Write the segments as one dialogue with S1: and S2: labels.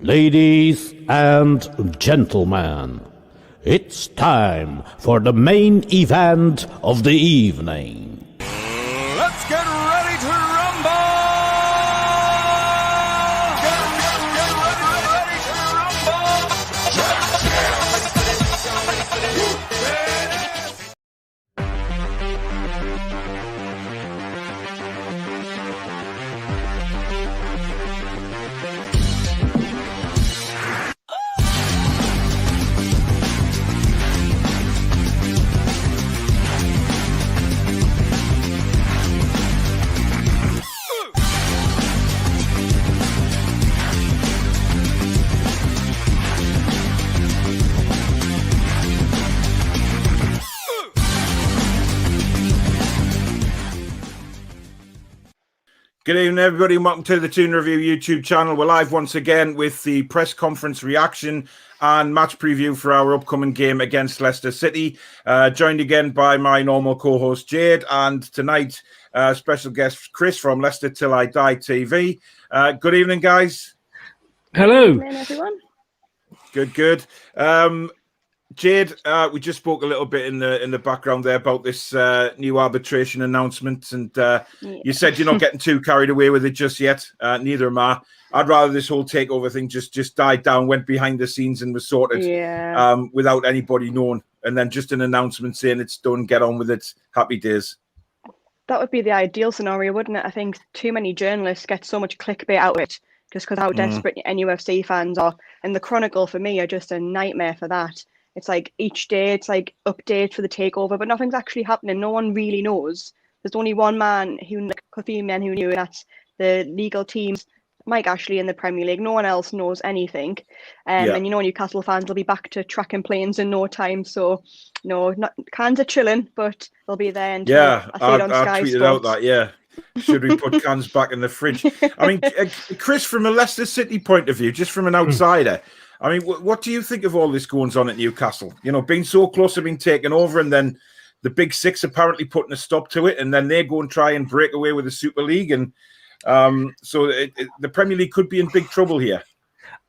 S1: Ladies and gentlemen, it's time for the main event of the evening.
S2: Let's get ready to rumble! Get ready to rumble!
S3: Good evening, everybody, and welcome to the Toon Review YouTube channel. We're live once again with the press conference reaction and match preview for our upcoming game against Leicester City. Joined again by my normal co-host Jade, and tonight special guest Chris from Leicester Till I Die TV. Good evening, guys.
S4: Hello.
S5: Good evening, everyone.
S3: Good. Jade, we just spoke a little bit in the background there about this new arbitration announcement, and you said you're not getting too carried away with it just yet. Neither am I. I'd rather this whole takeover thing just died down, went behind the scenes, and was sorted without anybody knowing, and then just an announcement saying it's done, get on with it, happy days.
S5: That would be the ideal scenario, wouldn't it? I think too many journalists get so much clickbait out of it just because how desperate NUFC fans are, and the Chronicle for me are just a nightmare for that. It's like each day, it's like update for the takeover, but nothing's actually happening. No one really knows. There's only one man who, a few men who knew, and that's the legal teams, Mike Ashley in the Premier League. No one else knows anything. And you know, Newcastle fans will be back to tracking planes in no time. So, no, cans are chilling, but they'll be there. Until I
S3: tweeted out that, should we put cans back in the fridge? I mean, Chris, from a Leicester City point of view, just from an outsider, I mean, what do you think of all this goings on at Newcastle? You know, being so close to being taken over, and then the Big Six apparently putting a stop to it, and then they go and try and break away with the Super League, and so the Premier League could be in big trouble here.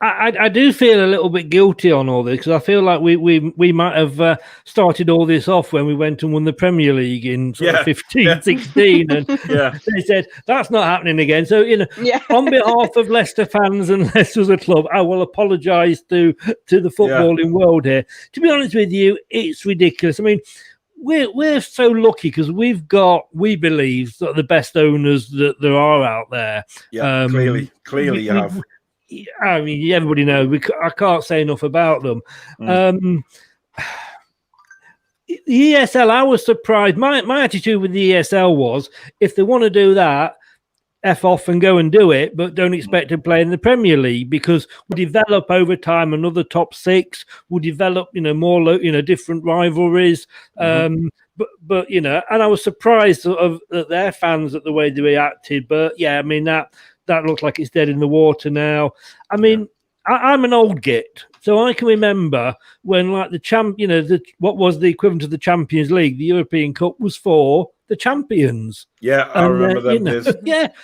S4: I do feel a little bit guilty on all this, because I feel like we might have started all this off when we went and won the Premier League in sort of 15, 16, and they said that's not happening again. So, you know, on behalf of Leicester fans and Leicester as a club, I will apologise to the footballing world here. To be honest with you, it's ridiculous. I mean, we're so lucky because we've got, we believe, that the best owners that there are out there.
S3: Yeah, clearly you have.
S4: I mean, everybody knows. I can't say enough about them. The ESL, I was surprised. My attitude with the ESL was, if they want to do that, F off and go and do it, but don't expect to play in the Premier League, because we'll develop over time another top six. We'll develop, you know, more, you know, different rivalries. But you know, and I was surprised of their fans at the way they reacted. But yeah, I mean that looks like it's dead in the water now. I mean, I'm an old git, so I can remember when, like, what was the equivalent of the Champions League, the European Cup, was for the champions.
S3: Yeah, I remember them days.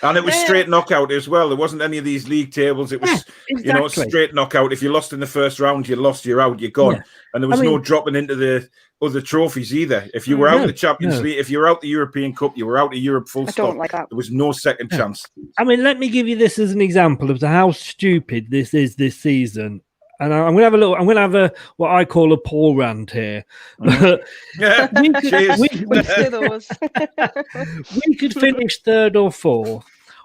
S3: And it was straight knockout as well. There wasn't any of these league tables. It was, you know, straight knockout. If you lost in the first round, you lost, you're out, you're gone. And there was no dropping into the other trophies either. If you were out of the Champions League, if you were out the European Cup, you were out of Europe, full stop.
S5: Don't like that.
S3: There was no second chance.
S4: I mean, let me give you this as an example of how stupid this is this season. And I'm going to have a what I call a Paul rant here. We could finish third or fourth.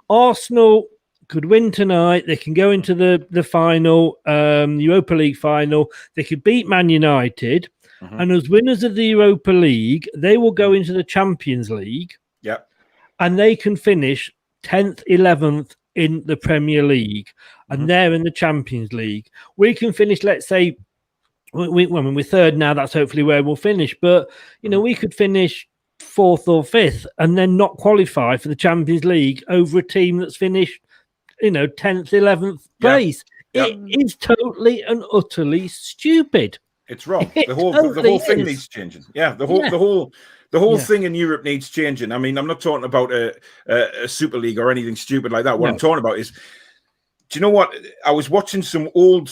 S4: Arsenal could win tonight. They can go into the final, Europa League final. They could beat Man United. And as winners of the Europa League, they will go into the Champions League. And they can finish 10th, 11th in the Premier League. And they're in the Champions League. We can finish, let's say, we're third now. That's hopefully where we'll finish. But, you know, we could finish fourth or fifth and then not qualify for the Champions League over a team that's finished, you know, 10th, 11th place. It is totally and utterly stupid.
S3: It's wrong. The whole thing needs changing. The whole thing in Europe needs changing. I mean, I'm not talking about a Super League or anything stupid like that. What I'm talking about is Do you know what? I was watching some old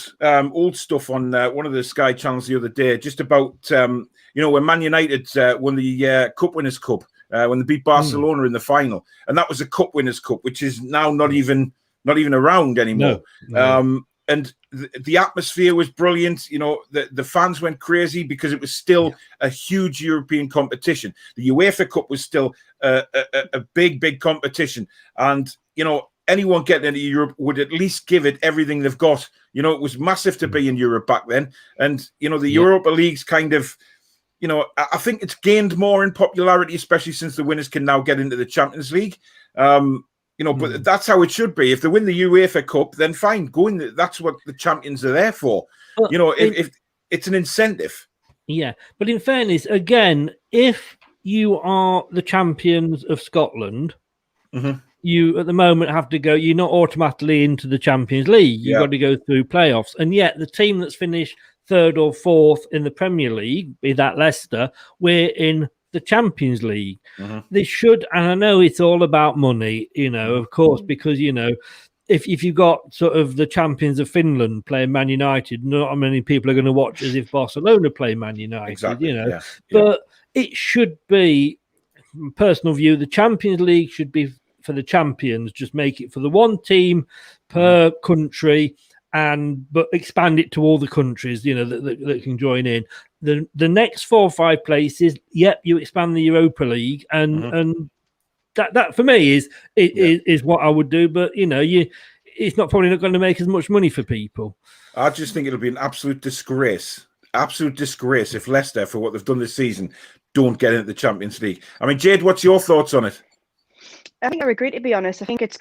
S3: stuff on one of the Sky channels the other day, just about when Man United won the Cup Winners' Cup when they beat Barcelona in the final, and that was a Cup Winners' Cup, which is now not even around anymore.
S4: No.
S3: And the atmosphere was brilliant. The fans went crazy because it was still a huge European competition. The UEFA Cup was still a big competition, and anyone getting into Europe would at least give it everything they've got. It was massive to be in Europe back then. And, the Europa League's kind of, I think it's gained more in popularity, especially since the winners can now get into the Champions League. But that's how it should be. If they win the UEFA Cup, then fine, go in. That's what the champions are there for. If it's an incentive.
S4: Yeah. But in fairness, again, if you are the champions of Scotland, you at the moment have to go, you're not automatically into the Champions League. You've got to go through playoffs. And yet the team that's finished third or fourth in the Premier League, be that Leicester, we're in the Champions League. They should, and I know it's all about money, of course, because, if you've got sort of the champions of Finland playing Man United, not many people are going to watch as if Barcelona play Man United,
S3: exactly.
S4: But it should be, personal view, the Champions League should be for the champions, just make it for the one team per country, but expand it to all the countries, that can join in. The next 4 or 5 places, you expand the Europa League, and that for me is what I would do. But it's probably not going to make as much money for people.
S3: I just think it'll be an absolute disgrace if Leicester, for what they've done this season, don't get into the Champions League. I mean, Jade, what's your thoughts on it?
S5: I think I agree, to be honest. I think it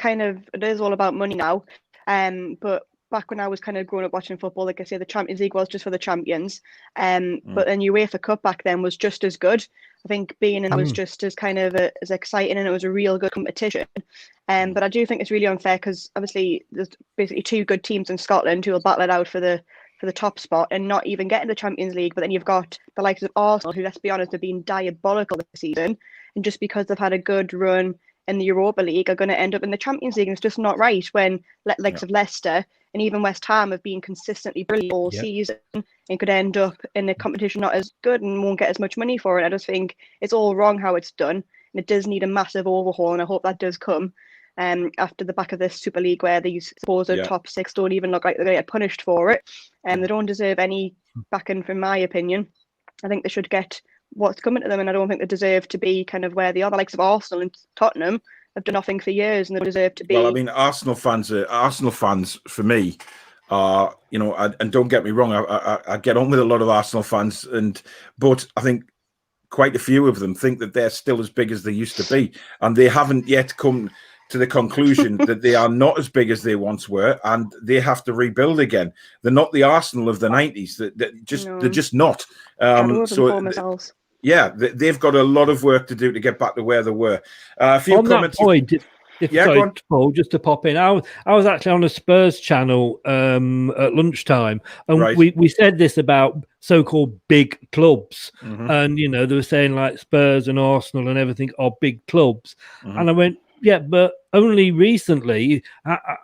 S5: is all about money now. But back when I was kind of growing up watching football, like I say, the Champions League was just for the champions. But then UEFA Cup back then was just as good. I think being in was just as kind of as exciting, and it was a real good competition. But I do think it's really unfair because obviously there's basically 2 good teams in Scotland who will battle it out for the top spot and not even get in the Champions League. But then you've got the likes of Arsenal, who, let's be honest, have been diabolical this season, and just because they've had a good run in the Europa League are going to end up in the Champions League, and it's just not right when likes of Leicester and even West Ham have been consistently brilliant all season and could end up in a competition not as good and won't get as much money for it. I just think it's all wrong how it's done, and it does need a massive overhaul, and I hope that does come after the back of this Super League, where these supposed top 6 don't even look like they're going to get punished for it, and they don't deserve any backing, from my opinion. I think they should get what's coming to them, and I don't think they deserve to be kind of where the other likes of Arsenal and Tottenham have done nothing for years, and they deserve to be.
S3: Well, I mean, Arsenal fans for me are, and don't get me wrong, I get on with a lot of Arsenal fans, but I think quite a few of them think that they're still as big as they used to be, and they haven't yet come to the conclusion that they are not as big as they once were, and they have to rebuild again. They're not the Arsenal of the 90s. They're just not. They've got a lot of work to do to get back to where they were. A few comments.
S4: That point, sorry, Paul, just to pop in, I was actually on a Spurs channel at lunchtime, and we said this about so-called big clubs, and they were saying like Spurs and Arsenal and everything are big clubs, and I went, yeah, but only recently.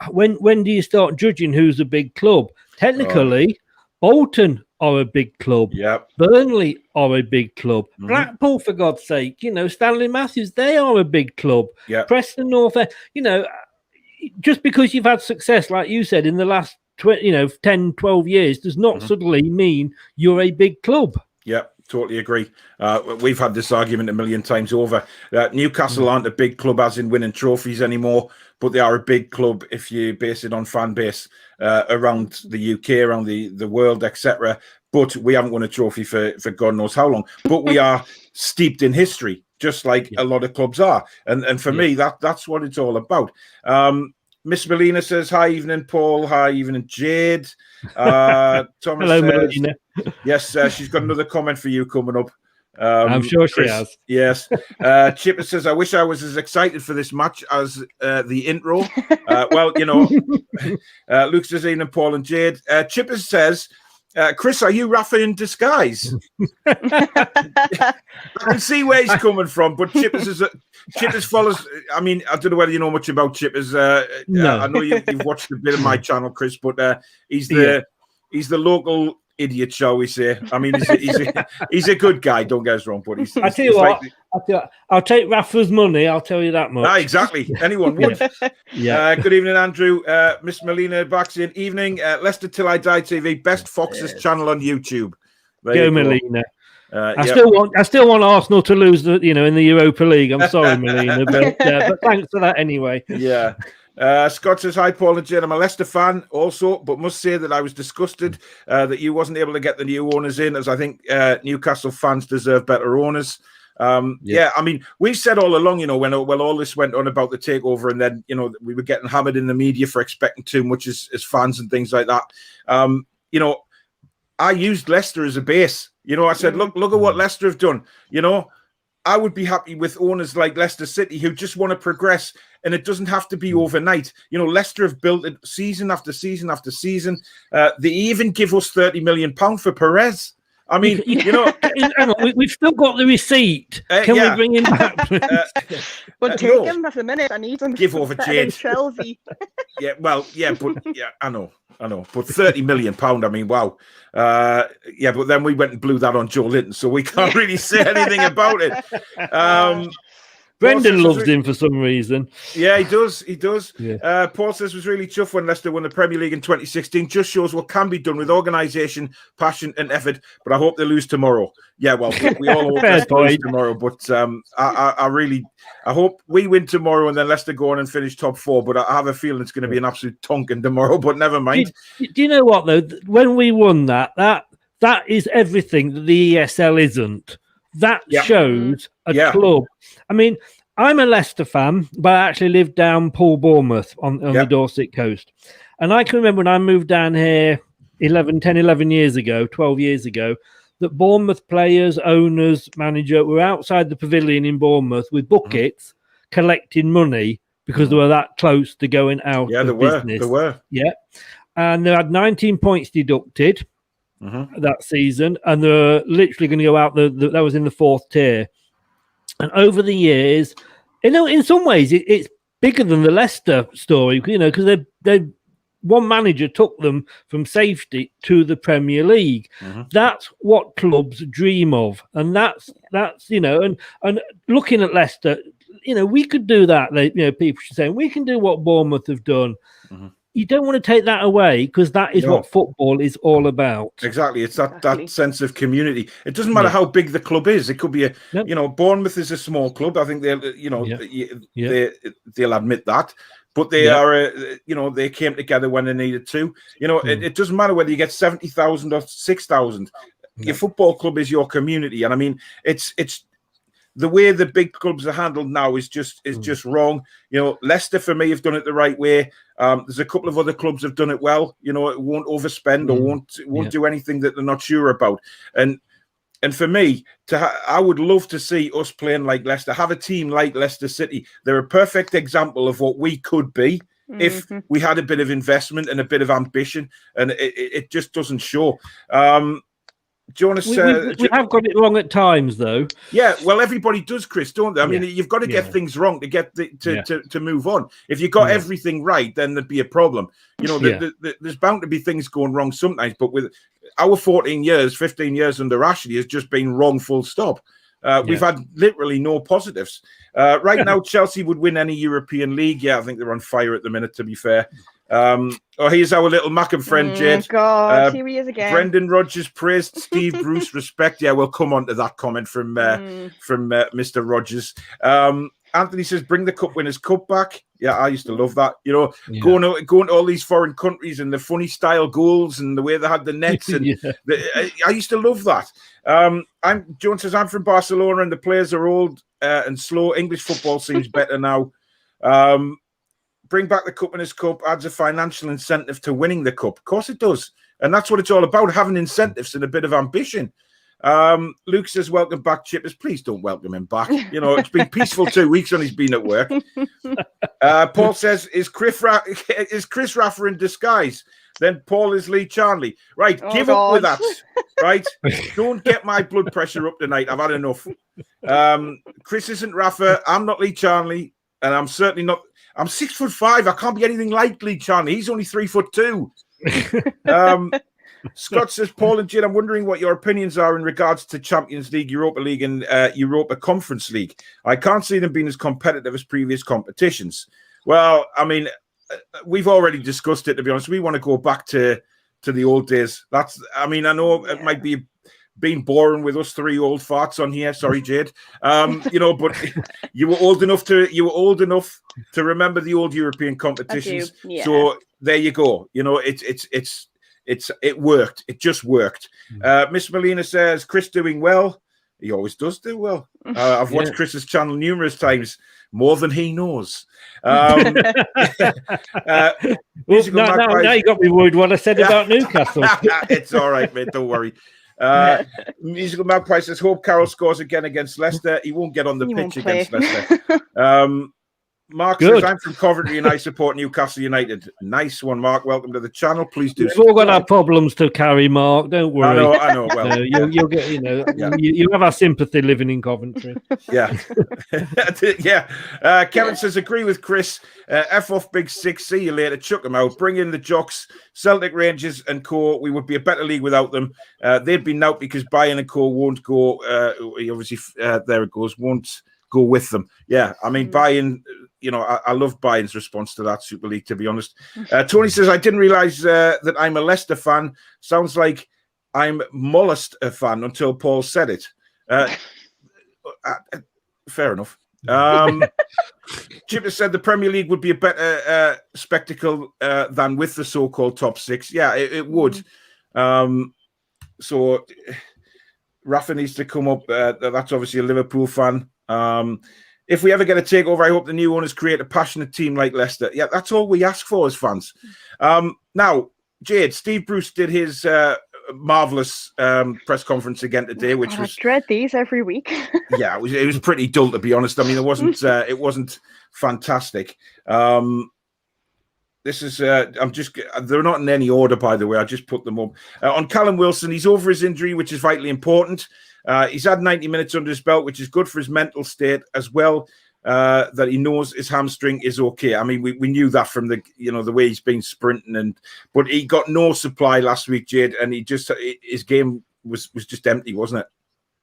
S4: When do you start judging who's a big club? Technically, Bolton are a big club.
S3: Yep.
S4: Burnley are a big club. Blackpool, for God's sake, Stanley Matthews, they are a big club.
S3: Yep.
S4: Preston North End, just because you've had success, like you said, in the last 10, 12 years, does not suddenly mean you're a big club.
S3: Yep. Totally agree. We've had this argument a million times over. Newcastle aren't a big club as in winning trophies anymore, but they are a big club if you base it on fan base around the UK, around the world, etc. But we haven't won a trophy for God knows how long. But we are steeped in history, just like a lot of clubs are. And for me, that's what it's all about. Miss Melina says, hi, evening, Paul. Hi, evening, Jade. Thomas
S4: Hello,
S3: says,
S4: Melina.
S3: Yes, she's got another comment for you coming up.
S4: I'm sure she has.
S3: Yes. Chipper says, I wish I was as excited for this match as the intro. Luke says, evening, Paul and Jade. Chipper says, Chris, are you Rafa in disguise? I can see where he's coming from, but Chippers follows. I mean, I don't know whether you know much about Chippers.
S4: No.
S3: I know you've watched a bit of my channel, Chris, but he's the local idiot, shall we say? I mean, he's a good guy. Don't get us wrong, but
S4: I tell you what, I'll take Rafa's money. I'll tell you that much.
S3: Exactly. Anyone would.
S4: Yeah.
S3: Good evening, Andrew. Miss Melina back saying, evening. Leicester Till I Die TV, best Foxes channel on YouTube.
S4: Go, Melina. I
S3: Yep.
S4: still want Arsenal to lose in the Europa League. I'm sorry, Melina, but thanks for that anyway.
S3: Yeah. Scott says, hi, Paul and Jane. I'm a Leicester fan also, but must say that I was disgusted that you wasn't able to get the new owners in, as I think Newcastle fans deserve better owners. Yeah, I mean, we've said all along, when all this went on about the takeover, and then, we were getting hammered in the media for expecting too much as fans and things like that. I used Leicester as a base. I said, look at what Leicester have done. I would be happy with owners like Leicester City who just want to progress, and it doesn't have to be overnight. Leicester have built it season after season after season. They even give us £30 million for Perez. I mean,
S4: hang on, we've still got the receipt. Can we bring him back?
S5: Well, take him for a minute. I need him.
S3: Give over Jade.
S5: Chelsea.
S3: But I know. But £30 million, I mean, wow. But then we went and blew that on Joe Linton, so we can't really say anything about it.
S4: Brendan loves him for some reason.
S3: Yeah, he does.
S4: Yeah.
S3: Paul says was really chuffed when Leicester won the Premier League in 2016. Just shows what can be done with organisation, passion and effort. But I hope they lose tomorrow. Yeah, well, we all hope Leicester lose tomorrow. But I hope we win tomorrow and then Leicester go on and finish top 4. But I have a feeling it's going to be an absolute tonking tomorrow. But never mind.
S4: Do you know what, though? When we won that is everything that the ESL isn't. That shows a club. I mean, I'm a Leicester fan, but I actually live down Bournemouth on the Dorset coast. And I can remember when I moved down here 11 years ago, 12 years ago, that Bournemouth players, owners, manager were outside the pavilion in Bournemouth with buckets collecting money because they were that close to going out of business. They were. Yeah. And they had 19 points deducted. That season, and they're literally going to go out. That was in the 4th tier, and over the years, in some ways, it's bigger than the Leicester story, because they one manager took them from safety to the Premier League. That's what clubs dream of, and that's and looking at Leicester, we could do that. People should say we can do what Bournemouth have done. You don't want to take that away, because that is what football is all about.
S3: Exactly. It's that sense of community. It doesn't matter how big the club is. It could be Bournemouth is a small club. I think they'll admit that. But they are, they came together when they needed to. It doesn't matter whether you get 70,000 or 6,000. Your football club is your community. And I mean, it's the way the big clubs are handled now is just wrong. Leicester for me have done it the right way. There's a couple of other clubs have done it well. It won't overspend or won't do anything that they're not sure about. And for me, I would love to see us playing like Leicester, have a team like Leicester City. They're a perfect example of what we could be if we had a bit of investment and a bit of ambition, and it just doesn't show. Jonas,
S4: we have got it wrong at times, though.
S3: Yeah, well, everybody does, Chris, don't they? I mean, you've got to get things wrong to get to move on. If you got everything right, then there'd be a problem. There's bound to be things going wrong sometimes. But with our 15 years under Ashley has just been wrong, full stop. We've had literally no positives. Right now, Chelsea would win any European league. Yeah, I think they're on fire at the minute, to be fair. Here's our little Mackham friend, Jade.
S5: God, here he is again.
S3: Brendan Rodgers praised Steve Bruce. Respect. Yeah, we'll come on to that comment from Mr. Rodgers. Anthony says, bring the cup winners' cup back. Yeah, I used to love that. Going to all these foreign countries and the funny style goals and the way they had the nets. And I used to love that. Joan says, I'm from Barcelona and the players are old and slow. English football seems better now. Bring back the cup winners' cup adds a financial incentive to winning the cup. Of course it does. And that's what it's all about, having incentives and a bit of ambition. Luke says, welcome back, Chippers. Please don't welcome him back. It's been peaceful 2 weeks when he's been at work. Paul says, is Chris Raffer in disguise? then Paul is Lee Charnley. Right,
S5: Oh,
S3: give up with
S5: God.
S3: that. Right, don't get my blood pressure up tonight. I've had enough. Chris isn't Rafa. I'm not Lee Charnley, and I'm certainly not. I'm 6'5". I can't be anything like Lee Charnley. He's only 3'2". Scott says, Paul and Jade, I'm wondering what your opinions are in regards to Champions League, Europa League, and Europa Conference League. I can't see them being as competitive as previous competitions. Well, I mean, we've already discussed it, to be honest. We want to go back to the old days. I know it might be being boring with us three old farts on here. Sorry, Jade. But you were old enough to remember the old European competitions.
S5: Yeah.
S3: So there you go. It worked. It just worked. Miss Molina says, Chris doing well. He always does do well. I've watched Chris's channel numerous times, more than he knows.
S4: Now you got me worried what I said about Newcastle.
S3: It's all right, mate. Don't worry. Musical Magpie says, hope Carroll scores again against Leicester. He won't get on the pitch against Leicester. Mark says, I'm from Coventry and I support Newcastle United. Nice one, Mark. Welcome to the channel. Please do.
S4: We've all got our problems to carry, Mark. Don't worry.
S3: I know. Well,
S4: you'll get, you have our sympathy living in Coventry.
S3: Yeah. Kevin says, agree with Chris. F off Big Six. See you later. Chuck them out. Bring in the Jocks, Celtic, Rangers and co. We would be a better league without them. They'd be out because Bayern and co won't go. Obviously, there it goes. Won't go with them. Yeah. I mean, Bayern... I love Bayern's response to that Super League, to be honest. Tony says, I didn't realise that I'm a Leicester fan. Sounds like I'm Mollusk a fan until Paul said it. Fair enough. Chipper said the Premier League would be a better spectacle than with the so-called top six. Yeah, it would. So Rafa needs to come up. That's obviously a Liverpool fan. If we ever get a takeover, I hope the new owners create a passionate team like Leicester. Yeah, that's all we ask for as fans. Now, Jade, Steve Bruce did his marvellous press conference again today, which was...
S5: I dread these every week.
S3: Yeah, it was pretty dull, to be honest. I mean, it wasn't fantastic. This is, they're not in any order, by the way. I just put them up. On Callum Wilson, he's over his injury, which is vitally important. He's had 90 minutes under his belt, which is good for his mental state as well, that he knows his hamstring is okay. I mean, we knew that from the way he's been sprinting, but he got no supply last week, Jade, and his game was just empty, wasn't it?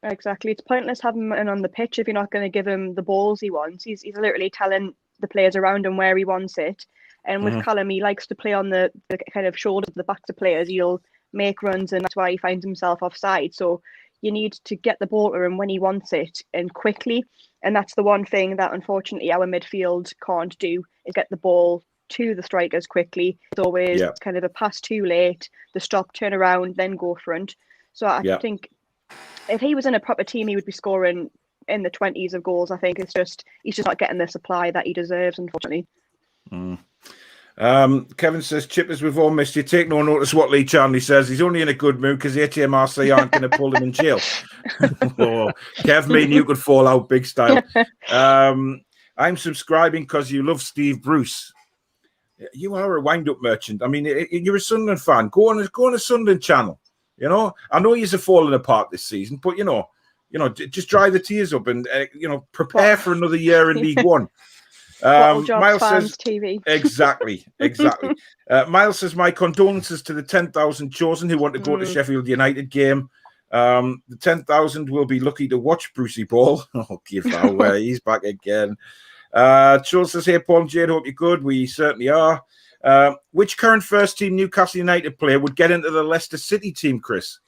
S5: Exactly. It's pointless having him on the pitch if you're not going to give him the balls he wants. He's literally telling the players around him where he wants it. And with Callum, he likes to play on the kind of shoulders of the backs of players. He'll make runs, and that's why he finds himself offside. So you need to get the ball to him when he wants it and quickly. And that's the one thing that, unfortunately, our midfield can't do, is get the ball to the strikers quickly. It's always kind of a pass too late, the stop, turn around, then go front. So I think if he was in a proper team, he would be scoring in the 20s of goals. I think he's just not getting the supply that he deserves, unfortunately.
S3: Kevin says, Chippers, we've all missed you. Take no notice what Lee Charnley says. He's only in a good mood because the HMRC aren't going to pull him in jail. Kev, me and you could fall out big style. I'm subscribing because you love Steve Bruce. You are a wind-up merchant. I mean, you're a Sunderland fan. Go on a Sunderland channel. I know you're falling apart this season, but just dry the tears up and prepare for another year in League One.
S5: Miles says TV.
S3: Exactly. Miles says, my condolences to the 10,000 chosen who want to go to Sheffield United game. The 10,000 will be lucky to watch Brucey Ball. Give away. He's back again. Charles says, hey, Paul and Jade, hope you're good. We certainly are. Which current first team Newcastle United player would get into the Leicester City team, Chris?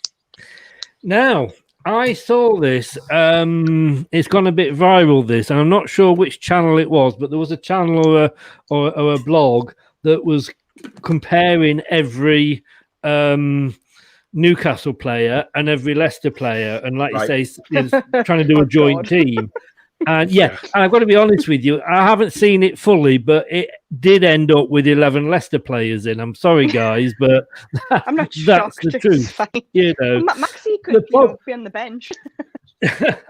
S4: Now, I saw this. It's gone a bit viral, this, and I'm not sure which channel it was, but there was a channel or a blog that was comparing every Newcastle player and every Leicester player, and like you say, is trying to do a joint team. And and I've got to be honest with you, I haven't seen it fully, but it did end up with 11 Leicester players in. I'm sorry, guys, but
S5: I'm not
S4: that's
S5: shocked.
S4: the truth.
S5: Maxi could be on the bench.
S4: I've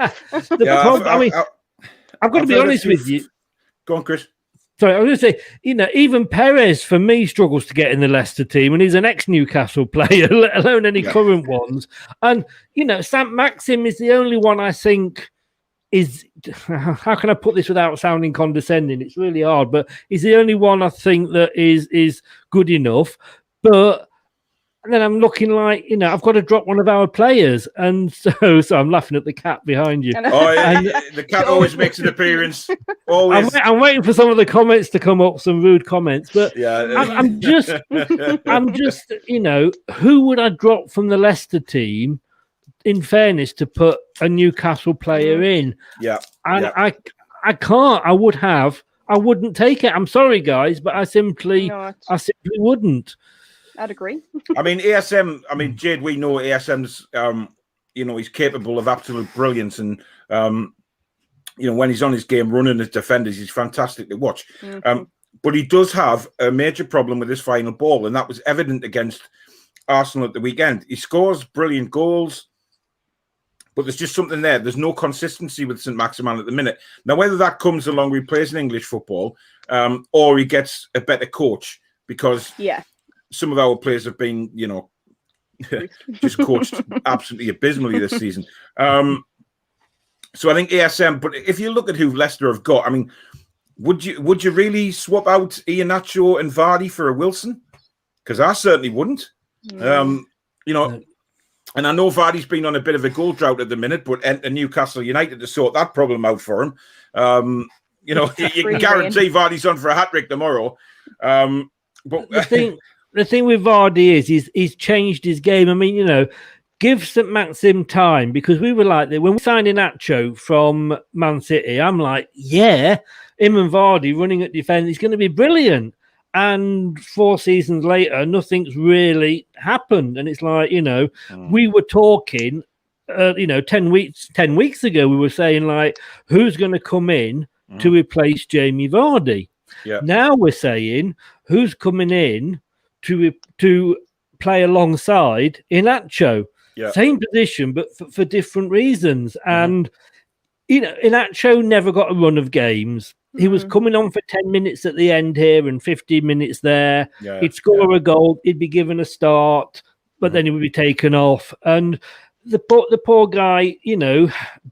S4: got to be honest with you.
S3: Go on, Chris.
S4: Sorry, I was going to say, even Perez, for me, struggles to get in the Leicester team, and he's an ex-Newcastle player, let alone any current ones. And, Sam Maxim is the only one I think is, how can I put this without sounding condescending? It's really hard, but he's the only one I think that is good enough. But and then I'm looking like, I've got to drop one of our players. And so I'm laughing at the cat behind you.
S3: Oh, yeah, the cat always makes an appearance. Always.
S4: I'm waiting for some of the comments to come up, some rude comments. But
S3: yeah,
S4: I'm just, who would I drop from the Leicester team, in fairness, to put a Newcastle player in?
S3: Yeah.
S4: And I can't. I wouldn't take it. I'm sorry, guys, but I simply wouldn't.
S5: I'd agree.
S3: I mean, ASM, Jade, we know ASM's, he's capable of absolute brilliance. And, when he's on his game running his defenders, he's fantastic to watch. But he does have a major problem with his final ball. And that was evident against Arsenal at the weekend. He scores brilliant goals, but there's just something there. There's no consistency with St. Maximin at the minute. Now, whether that comes along with he plays in English football or he gets a better coach, because some of our players have been, just coached absolutely abysmally this season. So I think ASM, but if you look at who Leicester have got, I mean, would you really swap out Iheanacho and Vardy for a Wilson? Because I certainly wouldn't. And I know Vardy's been on a bit of a goal drought at the minute, but enter Newcastle United to sort that problem out for him. You can guarantee Vardy's on for a hat-trick tomorrow. But
S4: the thing with Vardy is he's changed his game. I mean, give St. Maxim time, because we were like that when we signed Iheanacho from Man City. I'm like, him and Vardy running at defence, he's going to be brilliant. And 4 seasons later, nothing's really happened. And it's like, we were talking, 10 weeks ago, we were saying, like, who's going to come in to replace Jamie Vardy?
S3: Yeah.
S4: Now we're saying, who's coming in to play alongside Iheanacho?
S3: Yeah.
S4: Same position, but for different reasons. And, Iheanacho never got a run of games. He was coming on for 10 minutes at the end here and 15 minutes there.
S3: Yeah,
S4: he'd score a goal. He'd be given a start, but then he would be taken off. And the poor guy,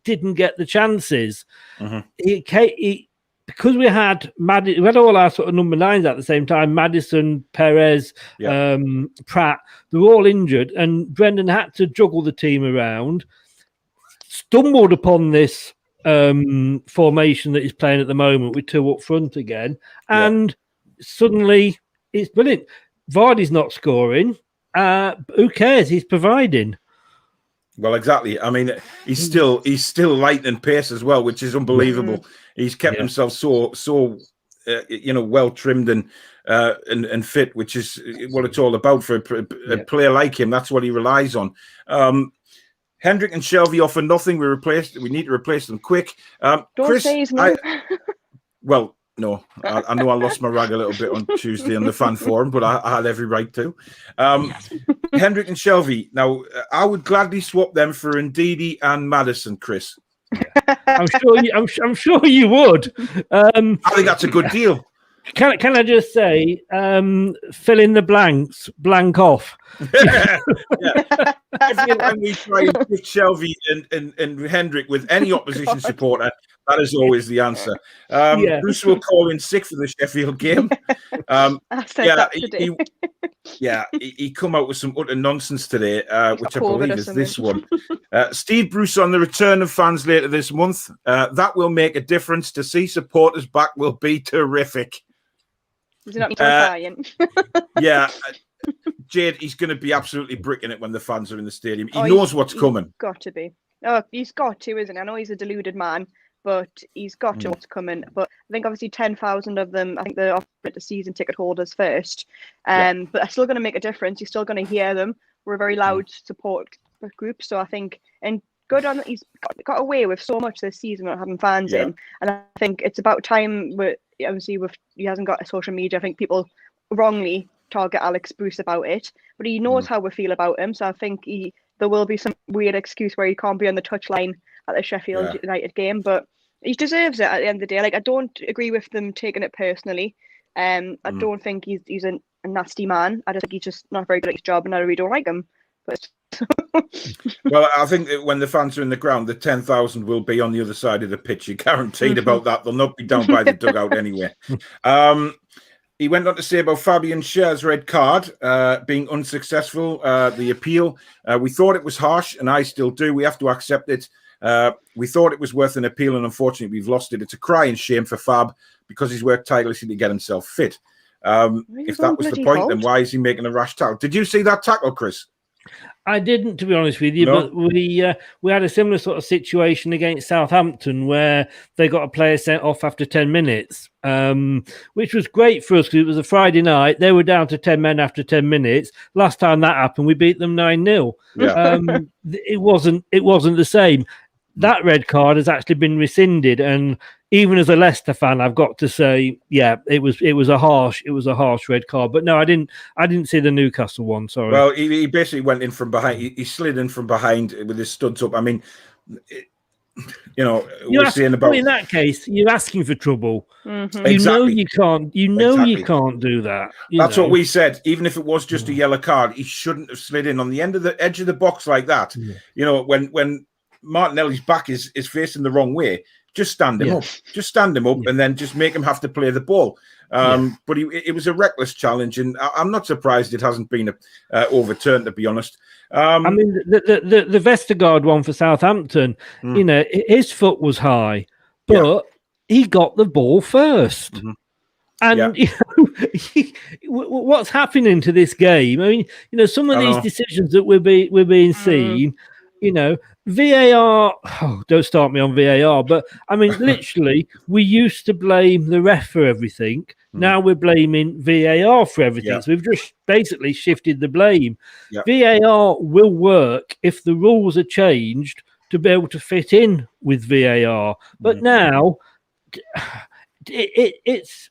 S4: didn't get the chances. Because we had all our sort of number 9s at the same time, Maddison, Perez, Pratt, they were all injured. And Brendan had to juggle the team around, stumbled upon this formation that he's playing at the moment with 2 up front again, and suddenly it's brilliant. Vardy's not scoring. Who cares? He's providing.
S3: Well, exactly. I mean, he's still lightning pace as well, which is unbelievable. He's kept himself so well trimmed and fit, which is what it's all about for a player like him. That's what he relies on. Hendrick and Shelvey offer nothing. We need to replace them quick.
S5: Don't
S3: Chris,
S5: say he's no.
S3: No. I know I lost my rag a little bit on Tuesday on the fan forum, but I had every right to. Hendrick and Shelvey. Now, I would gladly swap them for Ndidi and Maddison, Chris.
S4: I'm sure you would.
S3: I think that's a good deal.
S4: Can I just say, fill in the blanks, blank off.
S3: Every time we try and pick Shelvey and Hendrick with any opposition supporter, that is always the answer. Bruce will call in sick for the Sheffield game. He come out with some utter nonsense today, which I believe is this one. Steve Bruce on the return of fans later this month. That will make a difference. To see supporters back will be terrific.
S5: Is it not Italian?
S3: Jade, he's going to be absolutely bricking it when the fans are in the stadium. He knows what's coming.
S5: He's got to be. Oh, he's got to, isn't he? I know he's a deluded man, but he's got to what's coming. But I think obviously 10,000 of them, I think they're offering the season ticket holders first. But they're still going to make a difference. You're still going to hear them. We're a very loud support group. So I think, and good on that, he's got away with so much this season not having fans in. And I think it's about time, obviously, he hasn't got a social media. I think people wrongly target Alex Bruce about it, but he knows how we feel about him. So I think there will be some weird excuse where he can't be on the touchline at the Sheffield United game. But he deserves it at the end of the day. Like, I don't agree with them taking it personally. I don't think he's a nasty man. I just think he's just not very good at his job, and I really don't like him. But
S3: Well, I think that when the fans are in the ground, the 10,000 will be on the other side of the pitch. You're guaranteed about that. They'll not be down by the dugout anyway. He went on to say about Fabian Schär's red card being unsuccessful, the appeal. We thought it was harsh, and I still do. We have to accept it. We thought it was worth an appeal, and unfortunately, we've lost it. It's a crying shame for Fab because he's worked tirelessly to get himself fit. If that was the point, then why is he making a rash tackle? Did you see that tackle, Chris?
S4: I didn't, to be honest with you,
S3: No?
S4: but we had a similar sort of situation against Southampton where they got a player sent off after 10 minutes, which was great for us because it was a Friday night. They were down to 10 men after 10 minutes. Last time that happened, we beat them 9-0.
S3: Yeah.
S4: It wasn't the same. That red card has actually been rescinded, and even as a Leicester fan, I've got to say, yeah, it was a harsh red card. But no, I didn't see the Newcastle one. Sorry.
S3: Well, he basically went in from behind. He slid in from behind with his studs up. I mean, we're saying about
S4: in that case, you're asking for trouble.
S3: Exactly.
S4: You know you can't. You know
S3: Exactly.
S4: you can't do that.
S3: That's what we said. Even if it was just a yellow card, he shouldn't have slid in on the edge of the box like that.
S4: Yeah.
S3: When Martinelli's back is facing the wrong way, just stand him up. Just stand him up, and then just make him have to play the ball. But it was a reckless challenge, and I'm not surprised it hasn't been overturned, to be honest.
S4: I mean, the Vestergaard one for Southampton, his foot was high, but he got the ball first. And what's happening to this game? I mean, some of these decisions that we're being seen, VAR. Oh, don't start me on VAR. But I mean, literally, we used to blame the ref for everything. Now we're blaming VAR for everything. So we've just basically shifted the blame. VAR will work if the rules are changed to be able to fit in with VAR. But now it's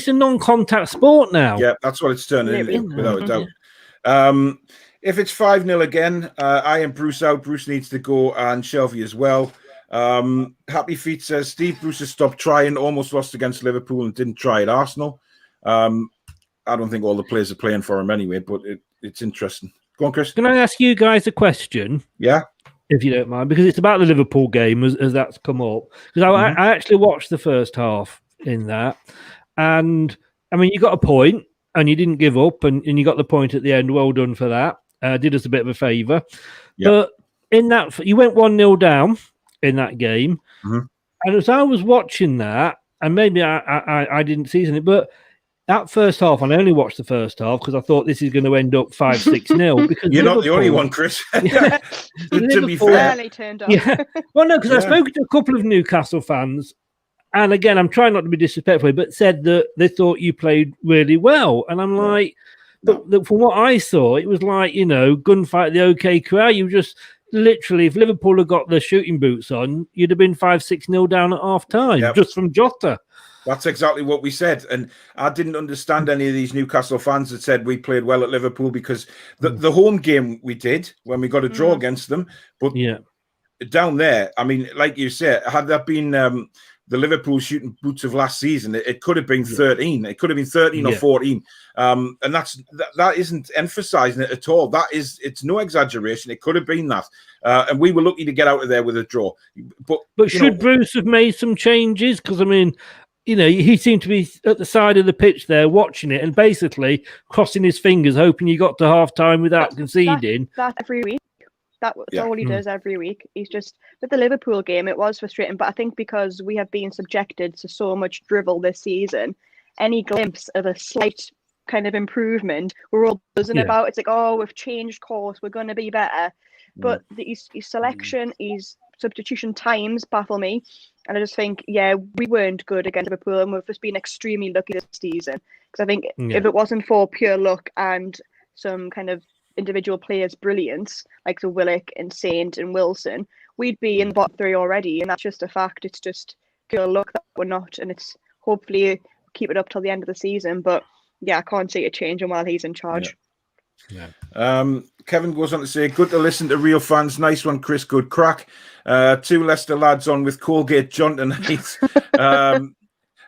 S4: a non-contact sport now.
S3: Yeah, that's what it's turning into, without a doubt. If it's 5-0 again, I am Bruce out. Bruce needs to go, and Shelby as well. Happy Feet says Steve Bruce has stopped trying, almost lost against Liverpool and didn't try at Arsenal. I don't think all the players are playing for him anyway, but it's interesting. Go on, Chris.
S4: Can I ask you guys a question?
S3: Yeah.
S4: If you don't mind, because it's about the Liverpool game as that's come up. Because I actually watched the first half in that, and I mean, you got a point, and you didn't give up, and you got the point at the end. Well done for that. Did us a bit of a favour. But in that, you went 1-0 down in that game, and as I was watching that, and maybe I didn't see anything, but that first half, and I only watched the first half because I thought this is going to end up 5-6-0. Because
S3: you're not the only one, Chris. To be fair,
S5: turned up.
S4: Well, no, because I spoke to a couple of Newcastle fans, and again, I'm trying not to be disrespectful, but said that they thought you played really well, and I'm like, but from what I saw, it was like gunfight the OK crowd. You just literally, if Liverpool had got the shooting boots on, you'd have been 5-6-0 down at half time just from Jota.
S3: That's exactly what we said. And I didn't understand any of these Newcastle fans that said we played well at Liverpool, because the home game we did when we got a draw against them. But down there, I mean, like you said, had that been the Liverpool shooting boots of last season, it could have been 13. It could have been 13 or 14. And that isn't emphasizing it at all. It's no exaggeration. It could have been that. And we were lucky to get out of there with a draw. But
S4: should Bruce have made some changes? Because, I mean, he seemed to be at the side of the pitch there watching it and basically crossing his fingers, hoping you got to half-time without conceding.
S5: That's every week. That's all he does every week. He's just, with the Liverpool game, it was frustrating. But I think because we have been subjected to so much drivel this season, any glimpse of a slight kind of improvement, we're all buzzing about. It's like, oh, we've changed course. We're going to be better. But his selection, his substitution times baffle me. And I just think, we weren't good against Liverpool, and we've just been extremely lucky this season. Because I think if it wasn't for pure luck and some kind of individual players' brilliance, like the Willock and Saint and Wilson, we'd be in the bottom three already. And that's just a fact. It's just pure luck that we're not. And it's hopefully keep it up till the end of the season. But I can't see it changing while he's in charge.
S3: Kevin goes on to say, good to listen to real fans. Nice one, Chris. Good crack. 2 Leicester lads on with Colgate John tonight.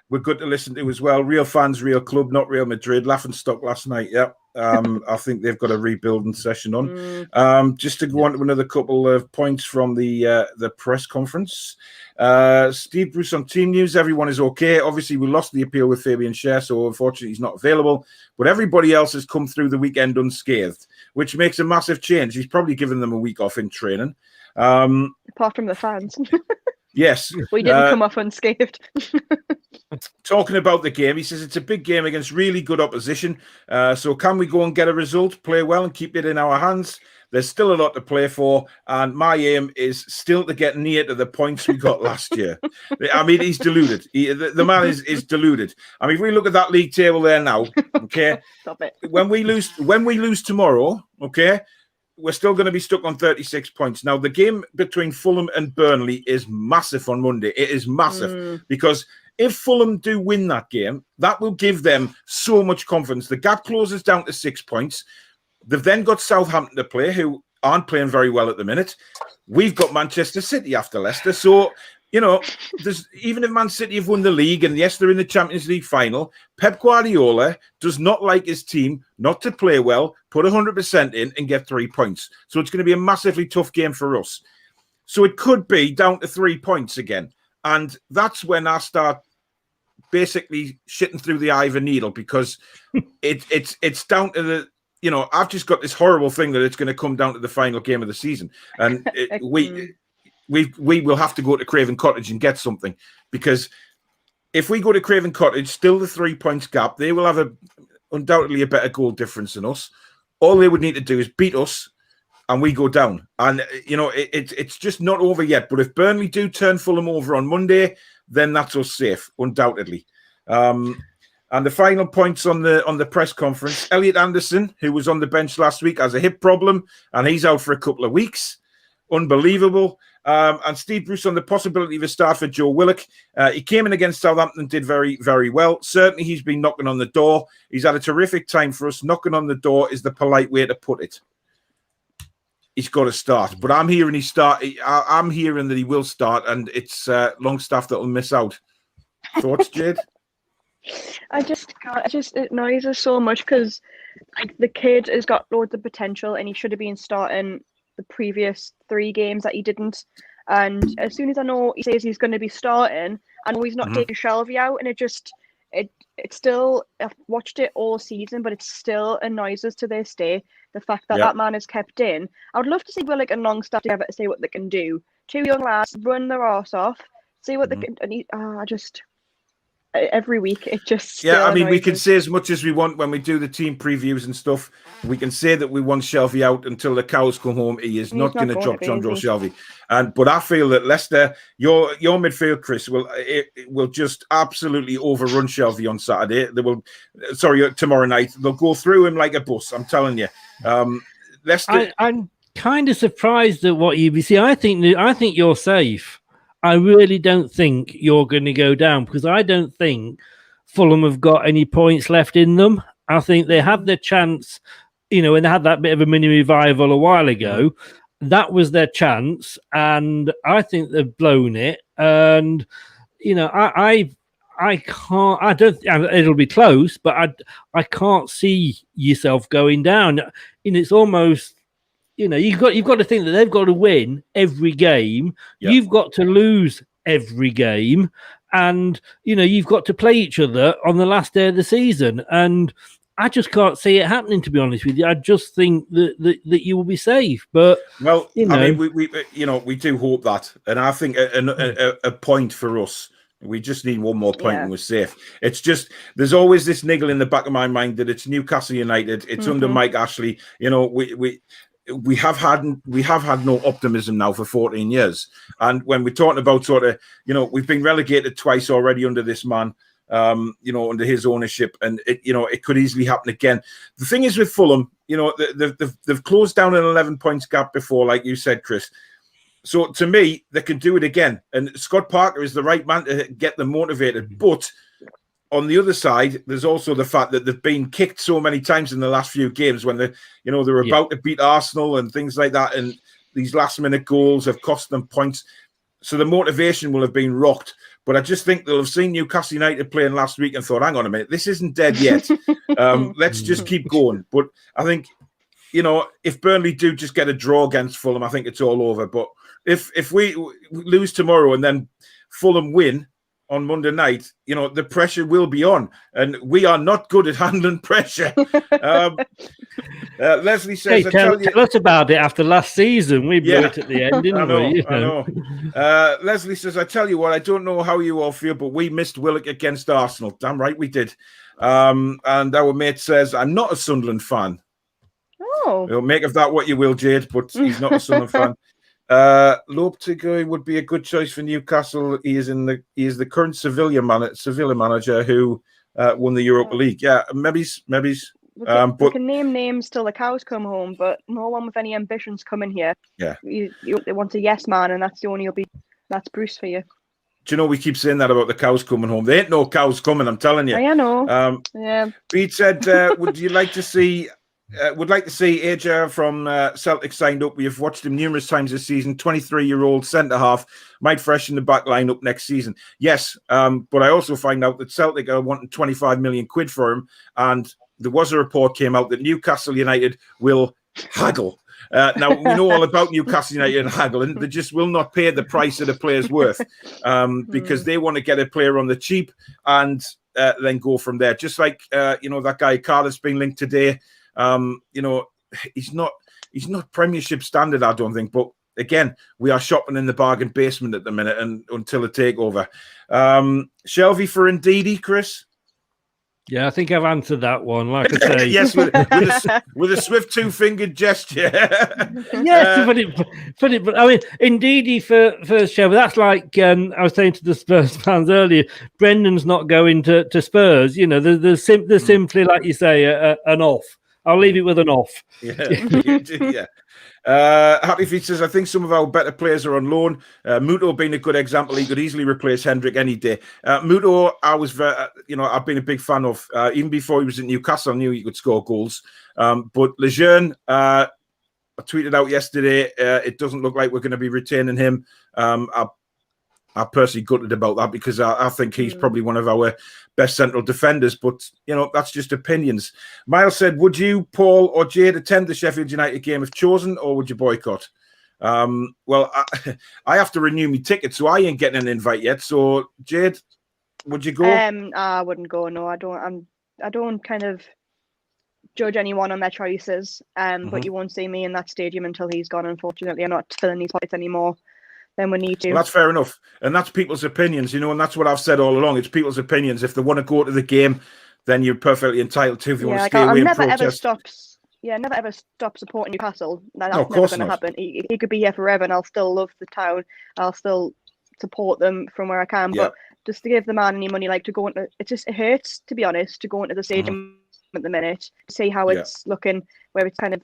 S3: We're good to listen to as well. Real fans, real club, not Real Madrid. Laughing stock last night. Yeah. I think they've got a rebuilding session on. Just to go on to another couple of points from the press conference. Steve Bruce on team news. Everyone is okay. Obviously, we lost the appeal with Fabian Schär, so unfortunately he's not available. But everybody else has come through the weekend unscathed, which makes a massive change. He's probably given them a week off in training.
S5: Apart from the fans.
S3: Yes.
S5: We didn't come off unscathed.
S3: Talking about the game, he says it's a big game against really good opposition. So can we go and get a result, play well and keep it in our hands? There's still a lot to play for. And my aim is still to get near to the points we got last year. I mean, he's deluded. The man is deluded. I mean, if we look at that league table there now, okay,
S5: Stop it.
S3: when we lose tomorrow, okay, we're still going to be stuck on 36 points. Now, the game between Fulham and Burnley is massive on Monday. It is massive because if Fulham do win that game, that will give them so much confidence. The gap closes down to 6 points. They've then got Southampton to play, who aren't playing very well at the minute. We've got Manchester City after Leicester. So, you know, even if Man City have won the league, and yes, they're in the Champions League final, Pep Guardiola does not like his team not to play well, put 100% in and get 3 points. So it's going to be a massively tough game for us. So it could be down to 3 points again. And that's when I start basically shitting through the eye of a needle, because it's down to the, you know, I've just got this horrible thing that it's going to come down to the final game of the season. And we will have to go to Craven Cottage and get something, because if we go to Craven Cottage, still the 3 points gap, they will have undoubtedly a better goal difference than us. All they would need to do is beat us and we go down. And, you know, it's just not over yet. But if Burnley do turn Fulham over on Monday, then that's us safe, undoubtedly. And the final points on the press conference, Elliot Anderson, who was on the bench last week, has a hip problem, and he's out for a couple of weeks. Unbelievable. And Steve Bruce on the possibility of a start for Joe Willock. He came in against Southampton, did very, very well. Certainly, he's been knocking on the door. He's had a terrific time for us. Knocking on the door is the polite way to put it. He's got to start. But I'm hearing I'm hearing that he will start, and it's Longstaff that will miss out. Thoughts, Jade?
S5: I just can't. It annoys us so much because, like, the kid has got loads of potential, and he should have been starting the previous 3 games that he didn't. And as soon as I know he says he's going to be starting, I know he's not taking Shelby out, and it still. I've watched it all season, but it still annoys us to this day. The fact that that man is kept in. I would love to see Willock and Longstaff together to see what they can do. 2 young lads run their arse off, see what they can. And every week it just
S3: I mean, we can say as much as we want when we do the team previews and stuff. We can say that we want Shelby out until the cows come home. He is not going to drop John Joe Shelby. But I feel that Leicester, your midfield, Chris, will just absolutely overrun Shelby on Saturday. Tomorrow night. They'll go through him like a bus. I'm telling you. Leicester.
S4: I'm kind of surprised at what you see. I think you're safe. I really don't think you're going to go down, because I don't think Fulham have got any points left in them. I think they had their chance, you know, when they had that bit of a mini revival a while ago. That was their chance, and I think they've blown it. And, you know, I can't. I don't. It'll be close, but I can't see yourself going down. You know, it's almost. You know, you've got to think that they've got to win every game. Yep. You've got to lose every game, and you know you've got to play each other on the last day of the season. And I just can't see it happening. To be honest with you, I just think that you will be safe. But
S3: well,
S4: you know,
S3: I mean, we do hope that, and I think a point for us. We just need one more point and we're safe. It's just there's always this niggle in the back of my mind that it's Newcastle United. It's under Mike Ashley. You know, we have had no optimism now for 14 years. And when we're talking about sort of, you know, we've been relegated twice already under this man, you know, under his ownership, and it could easily happen again. The thing is with Fulham, you know, they've closed down an 11 points gap before, like you said, Chris. So to me, they can do it again. And Scott Parker is the right man to get them motivated. But on the other side, there's also the fact that they've been kicked so many times in the last few games when they were about to beat Arsenal and things like that, and these last-minute goals have cost them points. So the motivation will have been rocked. But I just think they'll have seen Newcastle United playing last week and thought, hang on a minute, this isn't dead yet. Let's just keep going. But I think, if Burnley do just get a draw against Fulham, I think it's all over. But if we lose tomorrow and then Fulham win on Monday night, the pressure will be on. And we are not good at handling pressure. Leslie says,
S4: tell us about it after last season. We blew it at the end, didn't we?
S3: I know. Leslie says, I tell you what, I don't know how you all feel, but we missed Willock against Arsenal. Damn right we did. And our mate says, I'm not a Sunderland fan.
S5: Oh.
S3: You'll make of that what you will, Jade, but he's not a Sunderland fan. Lopetegui would be a good choice for Newcastle. He is the current Sevilla manager who won the Europa League. Yeah, maybe.
S5: We can name names till the cows come home, but no one with any ambitions come in here.
S3: Yeah,
S5: they want a yes man, and that's the only that's Bruce for you.
S3: Do you know we keep saying that about the cows coming home? There ain't no cows coming. I'm telling you.
S5: I know. Yeah.
S3: Pete said, "Would you like to see?" Would like to see Aja from Celtic signed up. We have watched him numerous times this season. 23-year-old centre-half, might freshen the back line up next season. Yes, but I also find out that Celtic are wanting 25 million quid for him, and there was a report came out that Newcastle United will haggle. Now, we know all about Newcastle United and haggling. They just will not pay the price that a player's worth because they want to get a player on the cheap and then go from there. Just like, that guy Carter's been linked today. He's not Premiership standard, I don't think. But again, we are shopping in the bargain basement at the minute and until the takeover. Shelby for Indeedy, Chris?
S4: Yeah, I think I've answered that one. Like I say,
S3: yes, with a swift two-fingered gesture.
S4: Yes, but I mean, Indeedy for Shelby. That's like I was saying to the Spurs fans earlier. Brendan's not going to Spurs. There's simply, like you say, an off. I'll leave it with an off.
S3: Yeah. Happy Feet says, I think some of our better players are on loan. Muto being a good example, he could easily replace Hendrick any day. Muto, I was I've been a big fan of. Even before he was at Newcastle, I knew he could score goals. But Lejeune, I tweeted out yesterday, it doesn't look like we're going to be retaining him. I'm personally gutted about that because I think he's probably one of our best central defenders, but that's just opinions. Miles said, would you, Paul or Jade, attend the Sheffield United game if chosen, or would you boycott? Well, I have to renew my ticket, so I ain't getting an invite yet. So Jade, would you go?
S5: I wouldn't go. No, I don't. I don't kind of judge anyone on their choices. But you won't see me in that stadium until he's gone. Unfortunately, I'm not filling these pockets anymore. Then we need to.
S3: Well, that's fair enough. And that's people's opinions, and that's what I've said all along. It's people's opinions. If they want to go to the game, then you're perfectly entitled to. If you want to stay away and protest.
S5: Never ever stop supporting Newcastle. That's never going to happen. He could be here forever and I'll still love the town. I'll still support them from where I can. But just to give the man any money, like to go into, it hurts, to be honest, to go into the stadium at the minute, to see how it's looking, where it's kind of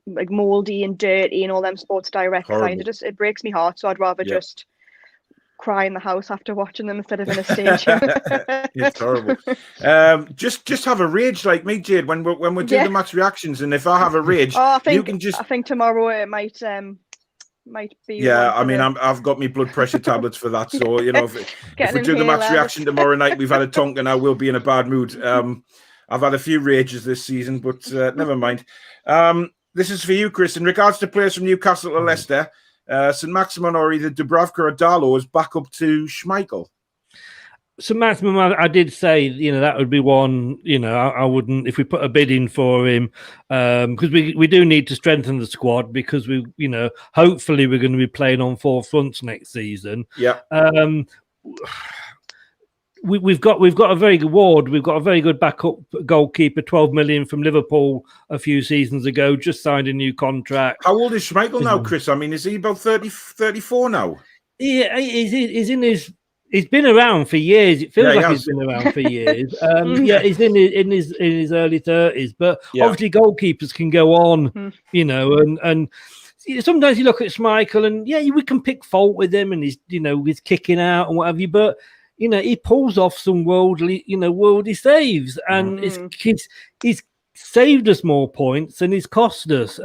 S5: like mouldy and dirty and all them Sports Direct signs. It breaks me heart. So I'd rather just cry in the house after watching them instead of in a stadium.
S3: It's horrible. Just have a rage like me, Jade, when we do the match reactions, and if I have a rage, I
S5: think tomorrow it might be.
S3: Yeah, I mean, I've got me blood pressure tablets for that. So if we do the match reaction tomorrow night, we've had a tonk and I will be in a bad mood. I've had a few rages this season, but never mind. This is for you, Chris. In regards to players from Newcastle or Leicester, St. Maximin or either Dubravka or Darlow is back up to Schmeichel.
S4: St. Maximin, I did say, that would be one, I wouldn't, if we put a bid in for him, because we do need to strengthen the squad because we, hopefully we're going to be playing on four fronts next season.
S3: Yeah.
S4: We've got a very good Ward. We've got a very good backup goalkeeper, 12 million from Liverpool a few seasons ago, just signed a new contract.
S3: How old is Schmeichel now, Chris? I mean, is he about 30, 34 now?
S4: Yeah, he's been around for years. It feels like he's been around for years. He's in his early 30s, but obviously goalkeepers can go on, and sometimes you look at Schmeichel and we can pick fault with him and he's kicking out and whatever, but he pulls off some worldly saves, and he's saved us more points than he's cost us.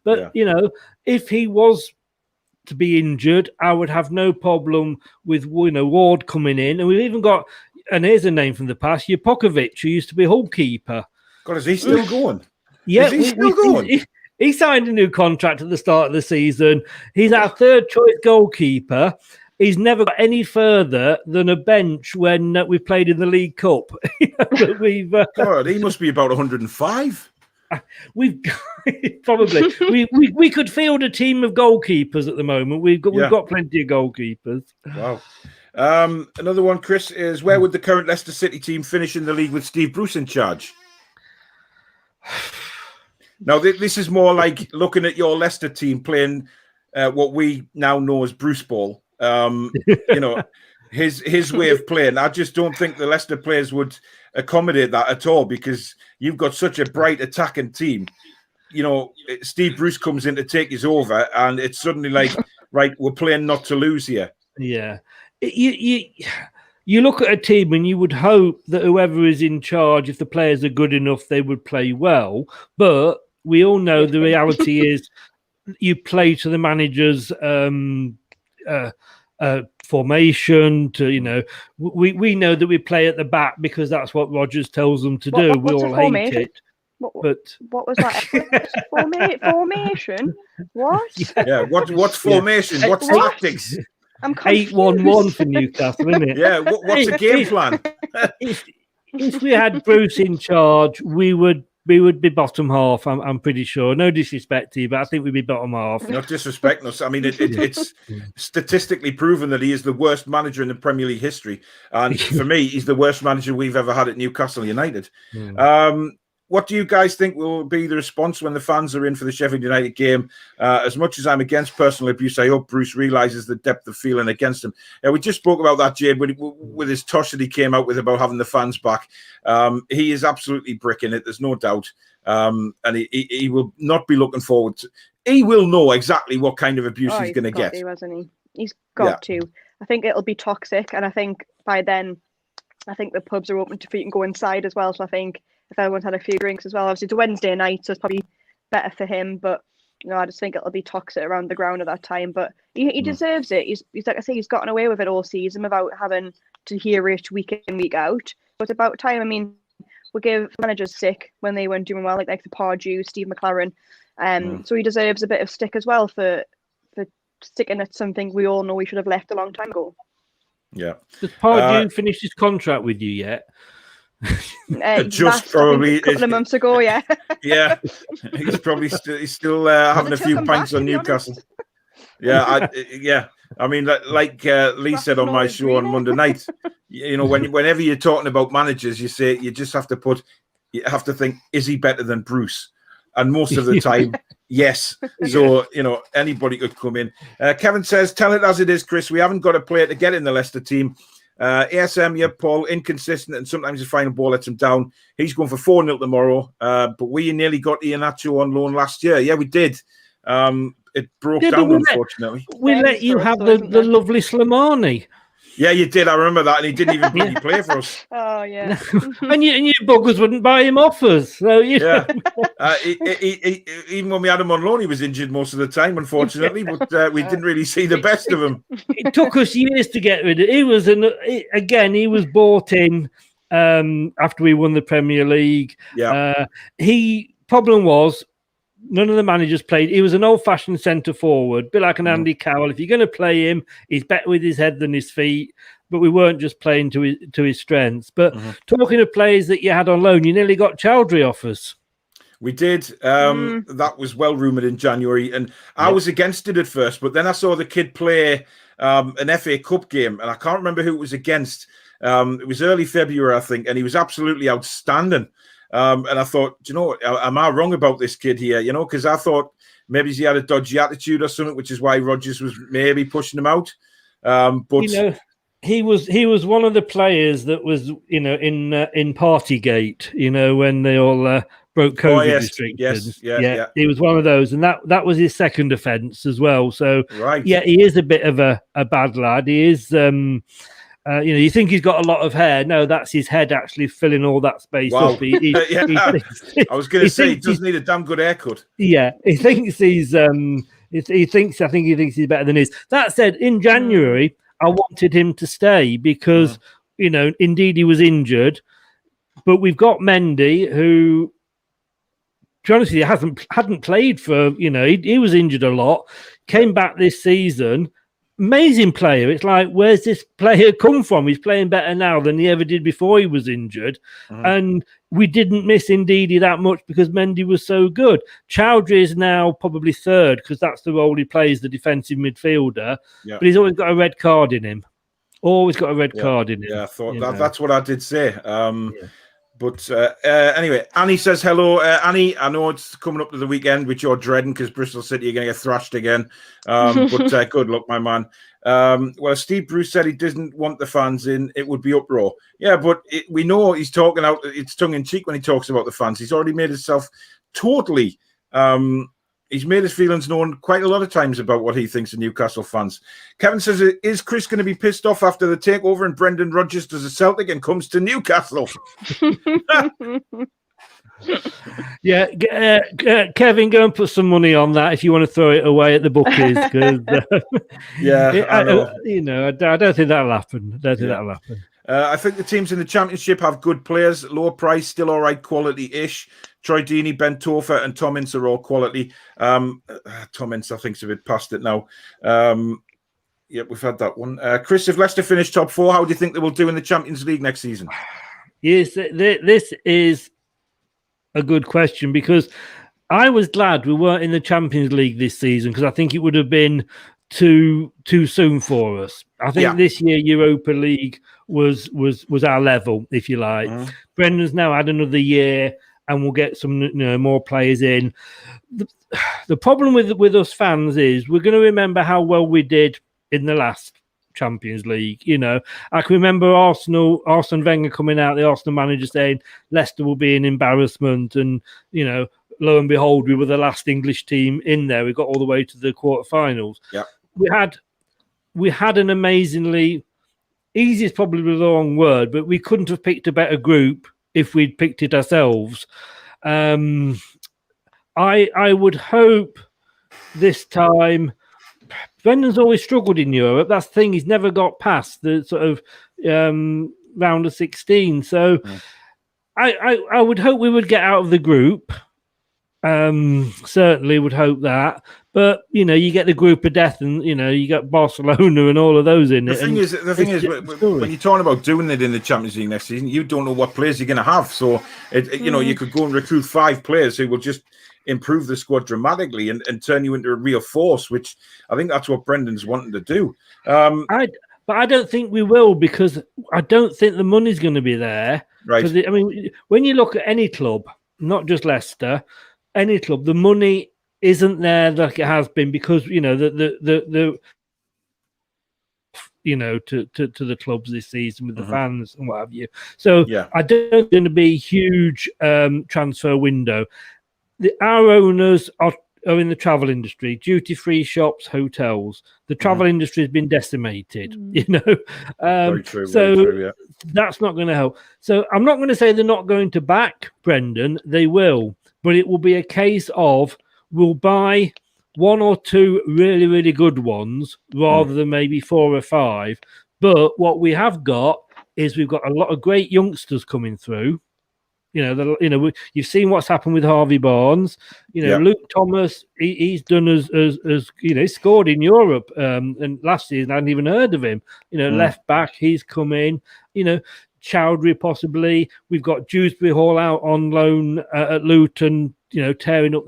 S4: But if he was to be injured, I would have no problem with Ward coming in, and we've even got, and here's a name from the past, Jupokovic, who used to be Hull keeper.
S3: God, is he still going?
S4: Yeah,
S3: is he still going?
S4: He signed a new contract at the start of the season. He's our third choice goalkeeper. He's never got any further than a bench when we played in the League Cup.
S3: God, he must be about 105.
S4: We've probably we could field a team of goalkeepers at the moment. We've got plenty of goalkeepers.
S3: Wow. Another one, Chris, is where would the current Leicester City team finish in the league with Steve Bruce in charge? Now, this is more like looking at your Leicester team playing what we now know as Bruce ball. His way of playing. I just don't think the Leicester players would accommodate that at all, because you've got such a bright attacking team. Steve Bruce comes in to take us over, and it's suddenly like, right, we're playing not to lose here.
S4: Yeah. You look at a team and you would hope that whoever is in charge, if the players are good enough, they would play well. But we all know the reality is you play to the manager's formation. We know that we play at the back because that's what Rodgers tells them to do. We all hate it.
S5: What was that? Formation? What?
S3: Yeah. What's formation? What's tactics?
S5: I'm confused.
S4: 8-1-1 for Newcastle, isn't it?
S3: Yeah. What's the game plan?
S4: If we had Bruce in charge, we would be bottom half. I'm pretty sure. No disrespect to you, but I think we'd be bottom half.
S3: Not disrespecting us. I mean, it's statistically proven that he is the worst manager in the Premier League history, and for me, he's the worst manager we've ever had at Newcastle United. What do you guys think will be the response when the fans are in for the Sheffield United game? As much as I'm against personal abuse, I hope Bruce realises the depth of feeling against him. We just spoke about that, Jade, with his tosh that he came out with about having the fans back. He is absolutely bricking it, there's no doubt. And he will not be looking forward to... He will know exactly what kind of abuse he's going to get.
S5: He's got to. I think it'll be toxic, and I think by then, I think the pubs are open to feet and go inside as well. So I think if everyone's had a few drinks as well, obviously it's a Wednesday night, so it's probably better for him. But I just think it'll be toxic around the ground at that time. But he deserves it. He's like I say, he's gotten away with it all season without having to hear it week in, week out. But it's about time. I mean, we give managers sick when they weren't doing well, like the Paul Jade, Steve McLaren. So he deserves a bit of stick as well for sticking at something we all know we should have left a long time ago.
S3: Yeah.
S4: Has Paul Jade finished his contract with you yet?
S3: Just probably
S5: a couple of months ago, yeah.
S3: Yeah, he's probably still having a few pints on Newcastle. Yeah, I mean, like Lee said on my show on Monday night, whenever you're talking about managers, you say you just have to think, is he better than Bruce? And most of the time, yes. So, anybody could come in. Kevin says, tell it as it is, Chris. We haven't got a player to get in the Leicester team. ASM, Paul, inconsistent, and sometimes his final ball lets him down. He's going for 4-0 tomorrow. But we nearly got Iheanacho on loan last year. Yeah, we did. It broke down, unfortunately.
S4: We let you have the lovely Slimani.
S3: Yeah, you did. I remember that, and he didn't even really play for us.
S5: Oh, yeah.
S4: and you buggers wouldn't buy him off us. So
S3: yeah. Even when we had him on loan, he was injured most of the time, unfortunately. But we didn't really see the best of him.
S4: It took us years to get rid of him. He was bought in after we won the Premier League.
S3: Yeah.
S4: Problem was, none of the managers played. He was an old-fashioned centre forward, a bit like an Andy Carroll. If you're going to play him, he's better with his head than his feet. But we weren't just playing to his strengths. But talking of players that you had on loan, you nearly got Chowdhury off us.
S3: We did. That was well rumoured in January, and I was against it at first. But then I saw the kid play an FA Cup game, and I can't remember who it was against. It was early February, I think, and he was absolutely outstanding. And I thought, am I wrong about this kid here? Because I thought maybe he had a dodgy attitude or something, which is why Rodgers was maybe pushing him out. But
S4: he was one of the players that was in Partygate, when they all broke COVID restrictions.
S3: Yes,
S4: he was one of those, and that was his second offence as well. So
S3: right,
S4: he is a bit of a bad lad. He is. You think he's got a lot of hair. No, that's his head actually filling all that space
S3: Wow.
S4: up. He
S3: I was going to say he does need a damn good haircut.
S4: Yeah, he thinks he's I think he thinks he's better than he is. That said, in January, I wanted him to stay because indeed he was injured, but we've got Mendy who, to be honest with you, hadn't played for he was injured a lot, came back this season. Amazing player. It's like, where's this player come from? He's playing better now than he ever did before he was injured. And we didn't miss Ndidi that much because Mendy was so good. Chowdhury is now probably third because that's the role he plays, the defensive midfielder. Yeah. But he's always got a red card in him. Always got a red card in him.
S3: Yeah, I thought that's what I did say. But anyway, Annie says hello. Annie, I know it's coming up to the weekend, which you're dreading because Bristol City are going to get thrashed again. But good luck, my man. Well, Steve Bruce said he doesn't want the fans in. It would be uproar. Yeah, but we know he's talking out. It's tongue-in-cheek when he talks about the fans. He's already made himself totally... he's made his feelings known quite a lot of times about what he thinks of Newcastle fans. Kevin says, is Chris going to be pissed off after the takeover and Brendan Rodgers does a Celtic and comes to Newcastle?
S4: Yeah, Kevin, go and put some money on that if you want to throw it away at the bookies.
S3: I know.
S4: I don't think that'll happen.
S3: I think the teams in the Championship have good players, low price, still all right quality-ish. Troy Deeney, Ben Topher, and Tom Ince are all quality. Tom Ince, I think, is a bit past it now. We've had that one. Chris, if Leicester finish top four, how do you think they will do in the Champions League next season?
S4: Yes, this is a good question because I was glad we weren't in the Champions League this season because I think it would have been too soon for us. I think this year Europa League was our level, if you like. Brendan's now had another year and we'll get some more players in. The problem with us fans is we're going to remember how well we did in the last Champions League. I can remember Arsene Wenger coming out, the Arsenal manager, saying Leicester will be an embarrassment, and lo and behold, we were the last English team in there. We got all the way to the quarterfinals. Yeah, we had an amazingly easy is probably the wrong word, but we couldn't have picked a better group if we'd picked it ourselves. I would hope this time. Brendan's always struggled in Europe. That's the thing. He's never got past the sort of round of 16. So I would hope we would get out of the group. Certainly would hope that. But, you get the group of death and, you got Barcelona and all of those in it.
S3: The thing is, when you're talking about doing it in the Champions League next season, you don't know what players you're going to have. So, you could go and recruit 5 players who will just improve the squad dramatically and turn you into a real force, which I think that's what Brendan's wanting to do.
S4: But I don't think we will because I don't think the money's going to be there.
S3: Right.
S4: When you look at any club, not just Leicester, any club, the money isn't there like it has been because to the clubs this season with the fans and what have you. So I don't think it's going to be a huge transfer window. Our owners are in the travel industry, duty-free shops, hotels. The travel industry has been decimated,
S3: Very true,
S4: that's not going to help. So I'm not going to say they're not going to back Brendan. They will, but it will be a case of we'll buy 1 or 2 really, really good ones rather than maybe 4 or 5. But what we have got is we've got a lot of great youngsters coming through. You've seen what's happened with Harvey Barnes. Luke Thomas, he's done as he scored in Europe. And last season I hadn't even heard of him. Left back, he's come in. Chowdhury possibly. We've got Dewsbury Hall out on loan at Luton. Tearing up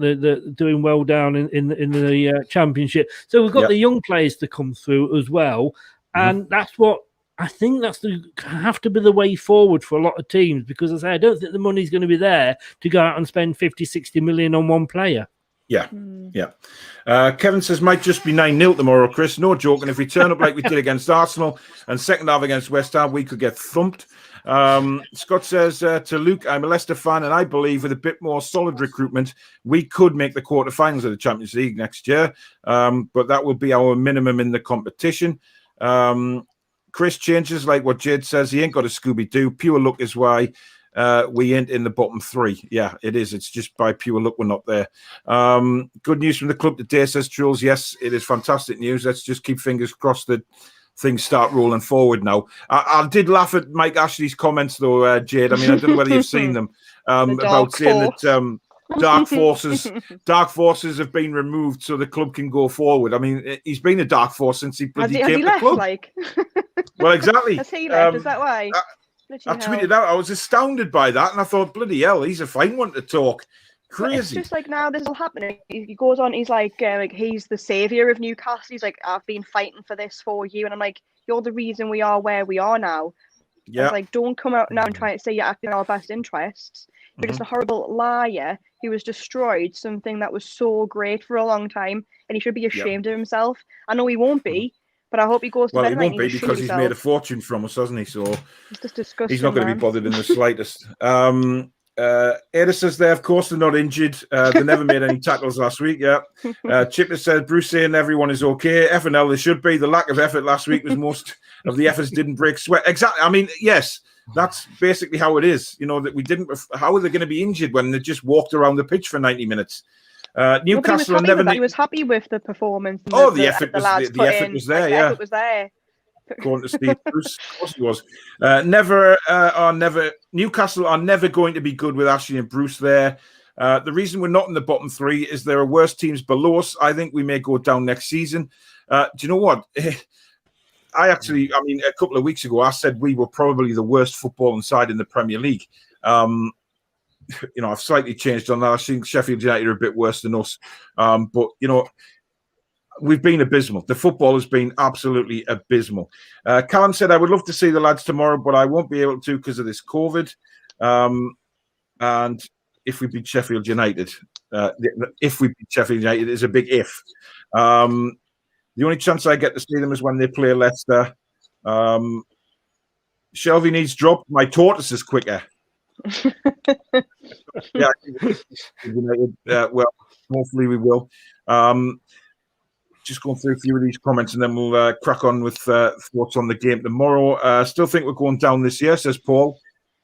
S4: doing well down in the Championship. So we've got the young players to come through as well, and that's what. I think that's have to be the way forward for a lot of teams because, as I say, I don't think the money's going to be there to go out and spend 50-60 million on one player.
S3: Yeah. Kevin says, might just be 9-0 tomorrow, Chris. No joking. If we turn up like we did against Arsenal and second half against West Ham, we could get thumped. Scott says to Luke, I'm a Leicester fan and I believe with a bit more solid recruitment, we could make the quarterfinals of the Champions League next year. But that will be our minimum in the competition. Chris changes like what Jade says. He ain't got a Scooby-Doo. Pure luck is why we ain't in the bottom 3. Yeah, it is. It's just by pure luck we're not there. Good news from the club today, says Truls. Yes, it is fantastic news. Let's just keep fingers crossed that things start rolling forward now. I did laugh at Mike Ashley's comments, though, Jade. I mean, I don't know whether you've seen them about saying that dark forces have been removed so the club can go forward. I mean, he's been a dark force since he came to the club.
S5: Like...
S3: Well, exactly.
S5: Has he left? Is that why?
S3: I tweeted out. I was astounded by that, and I thought, bloody hell, he's a fine one to talk. Crazy.
S5: It's just like now this is all happening. He goes on. He's like he's the savior of Newcastle. He's like, I've been fighting for this for you, and I'm like, you're the reason we are where we are now. Yeah. It's like, don't come out now and try to say you're acting in our best interests. You're just a horrible liar who has destroyed something that was so great for a long time, and he should be ashamed of himself. I know he won't be, but I hope he goes to bed.
S3: Well, he won't be because he's made a fortune from us, hasn't he? So
S5: it's just disgusting.
S3: He's not going to be bothered in the slightest. Ada says there, of course, they're not injured. They never made any tackles last week. Yeah. Chipper says, Bruce saying everyone is okay. FNL, they should be. The lack of effort last week was most of the efforts didn't break sweat. Exactly. I mean, yes. That's basically how it is, you know, that we didn't. How are they going to be injured when they just walked around the pitch for 90 minutes? Newcastle
S5: he was happy with the performance.
S3: The effort was there. Yeah,
S5: it was there.
S3: According to Steve Bruce, of course it was. Newcastle are never going to be good with Ashley and Bruce there. The reason we're not in the bottom 3 is there are worse teams below us. I think we may go down next season. Do you know what? I mean, a couple of weeks ago, I said we were probably the worst footballing side in the Premier League. You know, I've slightly changed on that. I think Sheffield United are a bit worse than us. But, you know, we've been abysmal. The football has been absolutely abysmal. Callum said, I would love to see the lads tomorrow, but I won't be able to because of this COVID. And if we beat Sheffield United, is a big if. The only chance I get to see them is when they play Leicester. Shelby needs dropped. My tortoise is quicker. Yeah, well, hopefully we will. Just going through a few of these comments and then we'll crack on with thoughts on the game tomorrow. Still think we're going down this year, says Paul.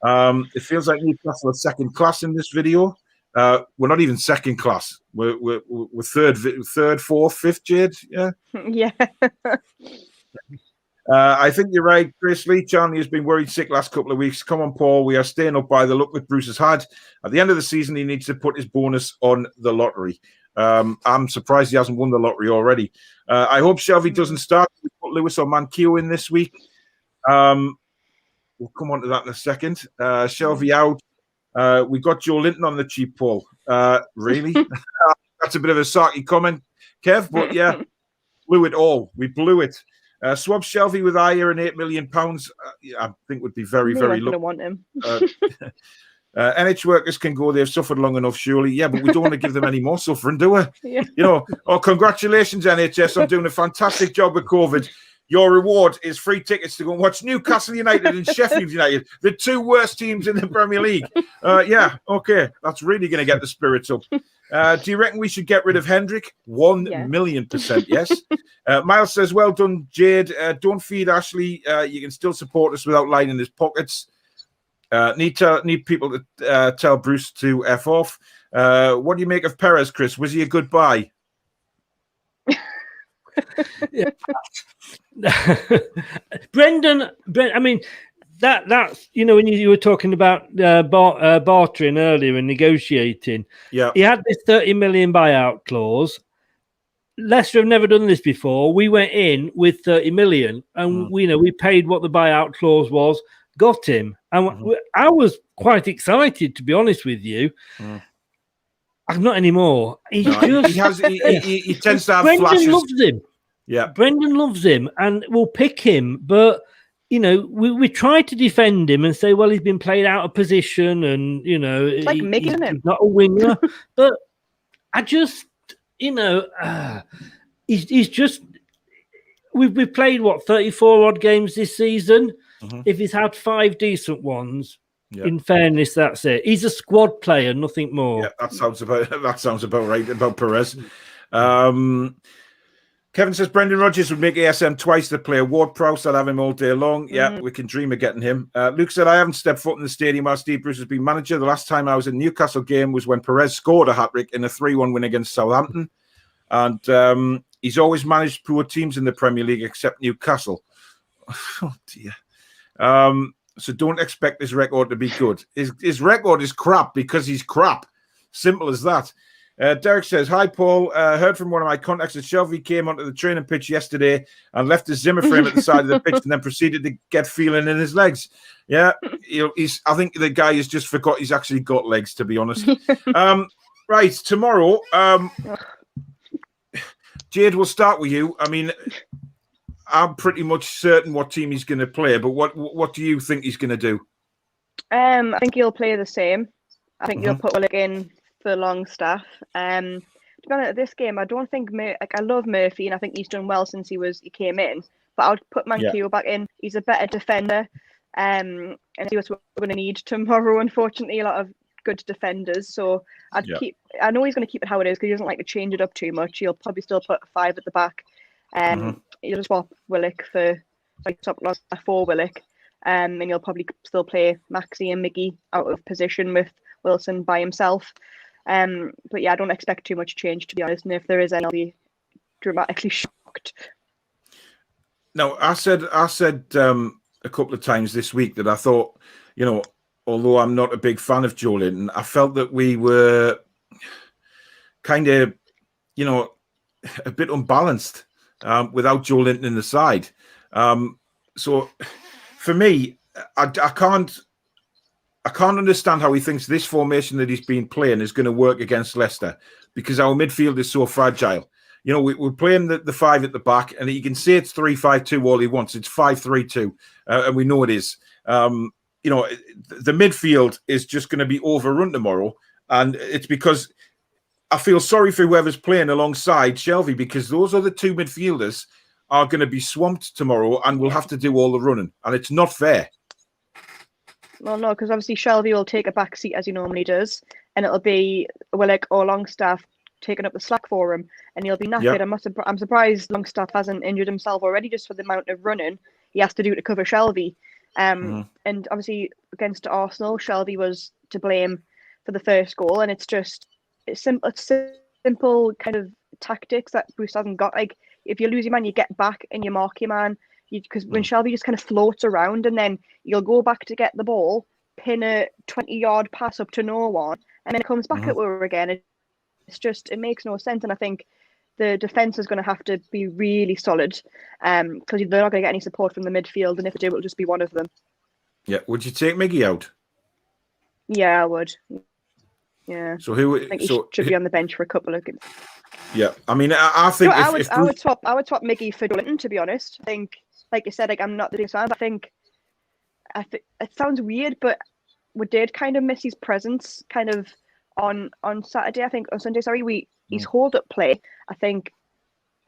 S3: It feels like Newcastle are second class in this video. We're not even second class. We're third, fourth, fifth, Jade. Yeah.
S5: Yeah.
S3: I think you're right, Chris Lee. Charlie has been worried sick last couple of weeks. Come on, Paul. We are staying up by the luck that Bruce has had. At the end of the season, he needs to put his bonus on the lottery. I'm surprised he hasn't won the lottery already. I hope Shelby doesn't start. We put Lewis or Mankio in this week. We'll come on to that in a second. Shelby out. We got Joe Linton on the cheap, Paul. Really? That's a bit of a sarky comment, Kev, but yeah, blew it all. We blew it. Swab Shelby with Ayer and £8 million. I think would be very, very low.
S5: Want him.
S3: NH workers can go. They've suffered long enough, surely. Yeah, but we don't want to give them any more suffering, do we?
S5: Yeah.
S3: You know, congratulations, NHS, on doing a fantastic job with COVID. Your reward is free tickets to go and watch Newcastle United and Sheffield United, the 2 worst teams in the Premier League. Yeah, okay. That's really going to get the spirits up. Do you reckon we should get rid of Hendrick? 1,000,000%, yes. Miles says, well done, Jade. Don't feed Ashley. You can still support us without lining his pockets. Need people to tell Bruce to F off. What do you make of Perez, Chris? Was he a good buy?
S4: Brendan, I mean, that's, you know, when you were talking about bartering earlier and negotiating,
S3: yeah,
S4: he had this 30 million buyout clause. Leicester have never done this before. We went in with 30 million and we paid what the buyout clause was, got him. And I was quite excited, to be honest with you. I'm not anymore. He tends
S3: to have
S4: Brendan
S3: flashes.
S4: Loves him.
S3: Yeah,
S4: Brendan loves him and will pick him. But, you know, we try to defend him and say, well, he's been played out of position and, you know,
S5: it's like he's
S4: not a winger. But I just, you know, he's just, we've played, 34 odd games this season. If he's had 5 decent ones, in fairness, that's it. He's a squad player, nothing more.
S3: Yeah, that sounds about right about Perez. Kevin says Brendan Rodgers would make ASM twice the player. Ward Prowse, I'd have him all day long. Yeah, we can dream of getting him. Luke said, I haven't stepped foot in the stadium while Steve Bruce has been manager. The last time I was in Newcastle game was when Perez scored a hat-trick in a 3-1 win against Southampton. And he's always managed poor teams in the Premier League except Newcastle. Oh, dear. So don't expect his record to be good. His record is crap because he's crap. Simple as that. Derek says, hi, Paul. Heard from one of my contacts that Shelby came onto the training pitch yesterday and left his Zimmer frame at the side of the pitch and then proceeded to get feeling in his legs. Yeah, I think the guy has just forgot he's actually got legs, to be honest. Right, tomorrow, Jade, we'll start with you. I mean, I'm pretty much certain what team he's going to play, but what do you think he's going to do?
S5: I think he'll play the same. I think he'll put Willock in for Longstaff. To be honest, this game, I don't think I love Murphy, and I think he's done well since he came in. But I would put Mankiw back in. He's a better defender, and see what we're going to need tomorrow. Unfortunately, a lot of good defenders. So I'd keep. I know he's going to keep it how it is because he doesn't like to change it up too much. He'll probably still put 5 at the back. He'll just swap Willock for top loss for Willock, and he'll probably still play Maxi and Miggy out of position with Wilson by himself. But yeah, I don't expect too much change, to be honest. And if there is, I'll be dramatically shocked.
S3: No, I said a couple of times this week that I thought, although I'm not a big fan of Joe Linton, I felt that we were kind of, a bit unbalanced without Joe Linton in the side. So for me, I can't understand how he thinks this formation that he's been playing is going to work against Leicester because our midfield is so fragile. We're playing the 5 at the back, and he can say it's 3-5-2 all he wants. It's 5-3-2, and we know it is. The midfield is just going to be overrun tomorrow, and it's because I feel sorry for whoever's playing alongside Shelby because those other 2 midfielders are going to be swamped tomorrow and will have to do all the running, and it's not fair.
S5: Well, no, because obviously Shelby will take a back seat as he normally does, and it'll be Willock or Longstaff taking up the slack for him, and he'll be knackered. Yep. I'm surprised Longstaff hasn't injured himself already just for the amount of running he has to do to cover Shelby. And obviously against Arsenal, Shelby was to blame for the first goal, and it's simple kind of tactics that Bruce hasn't got. Like if you lose your man, you get back and you mark your man. Because when Shelby just kind of floats around and then you'll go back to get the ball, pin a 20-yard pass up to no one, and then it comes back at her again. It makes no sense. And I think the defence is going to have to be really solid because they're not going to get any support from the midfield. And if they do, it'll just be one of them.
S3: Yeah. Would you take Miggy out?
S5: Yeah, I would. Yeah.
S3: So who?
S5: I think he should be on the bench for a couple of games.
S3: Yeah. I mean, I think
S5: I would swap Miggy for Linton, to be honest. I think, like you said, I'm not the biggest fan, but I think it sounds weird, but we did kind of miss his presence kind of on Saturday. I think on Sunday, sorry, his hold up play, I think,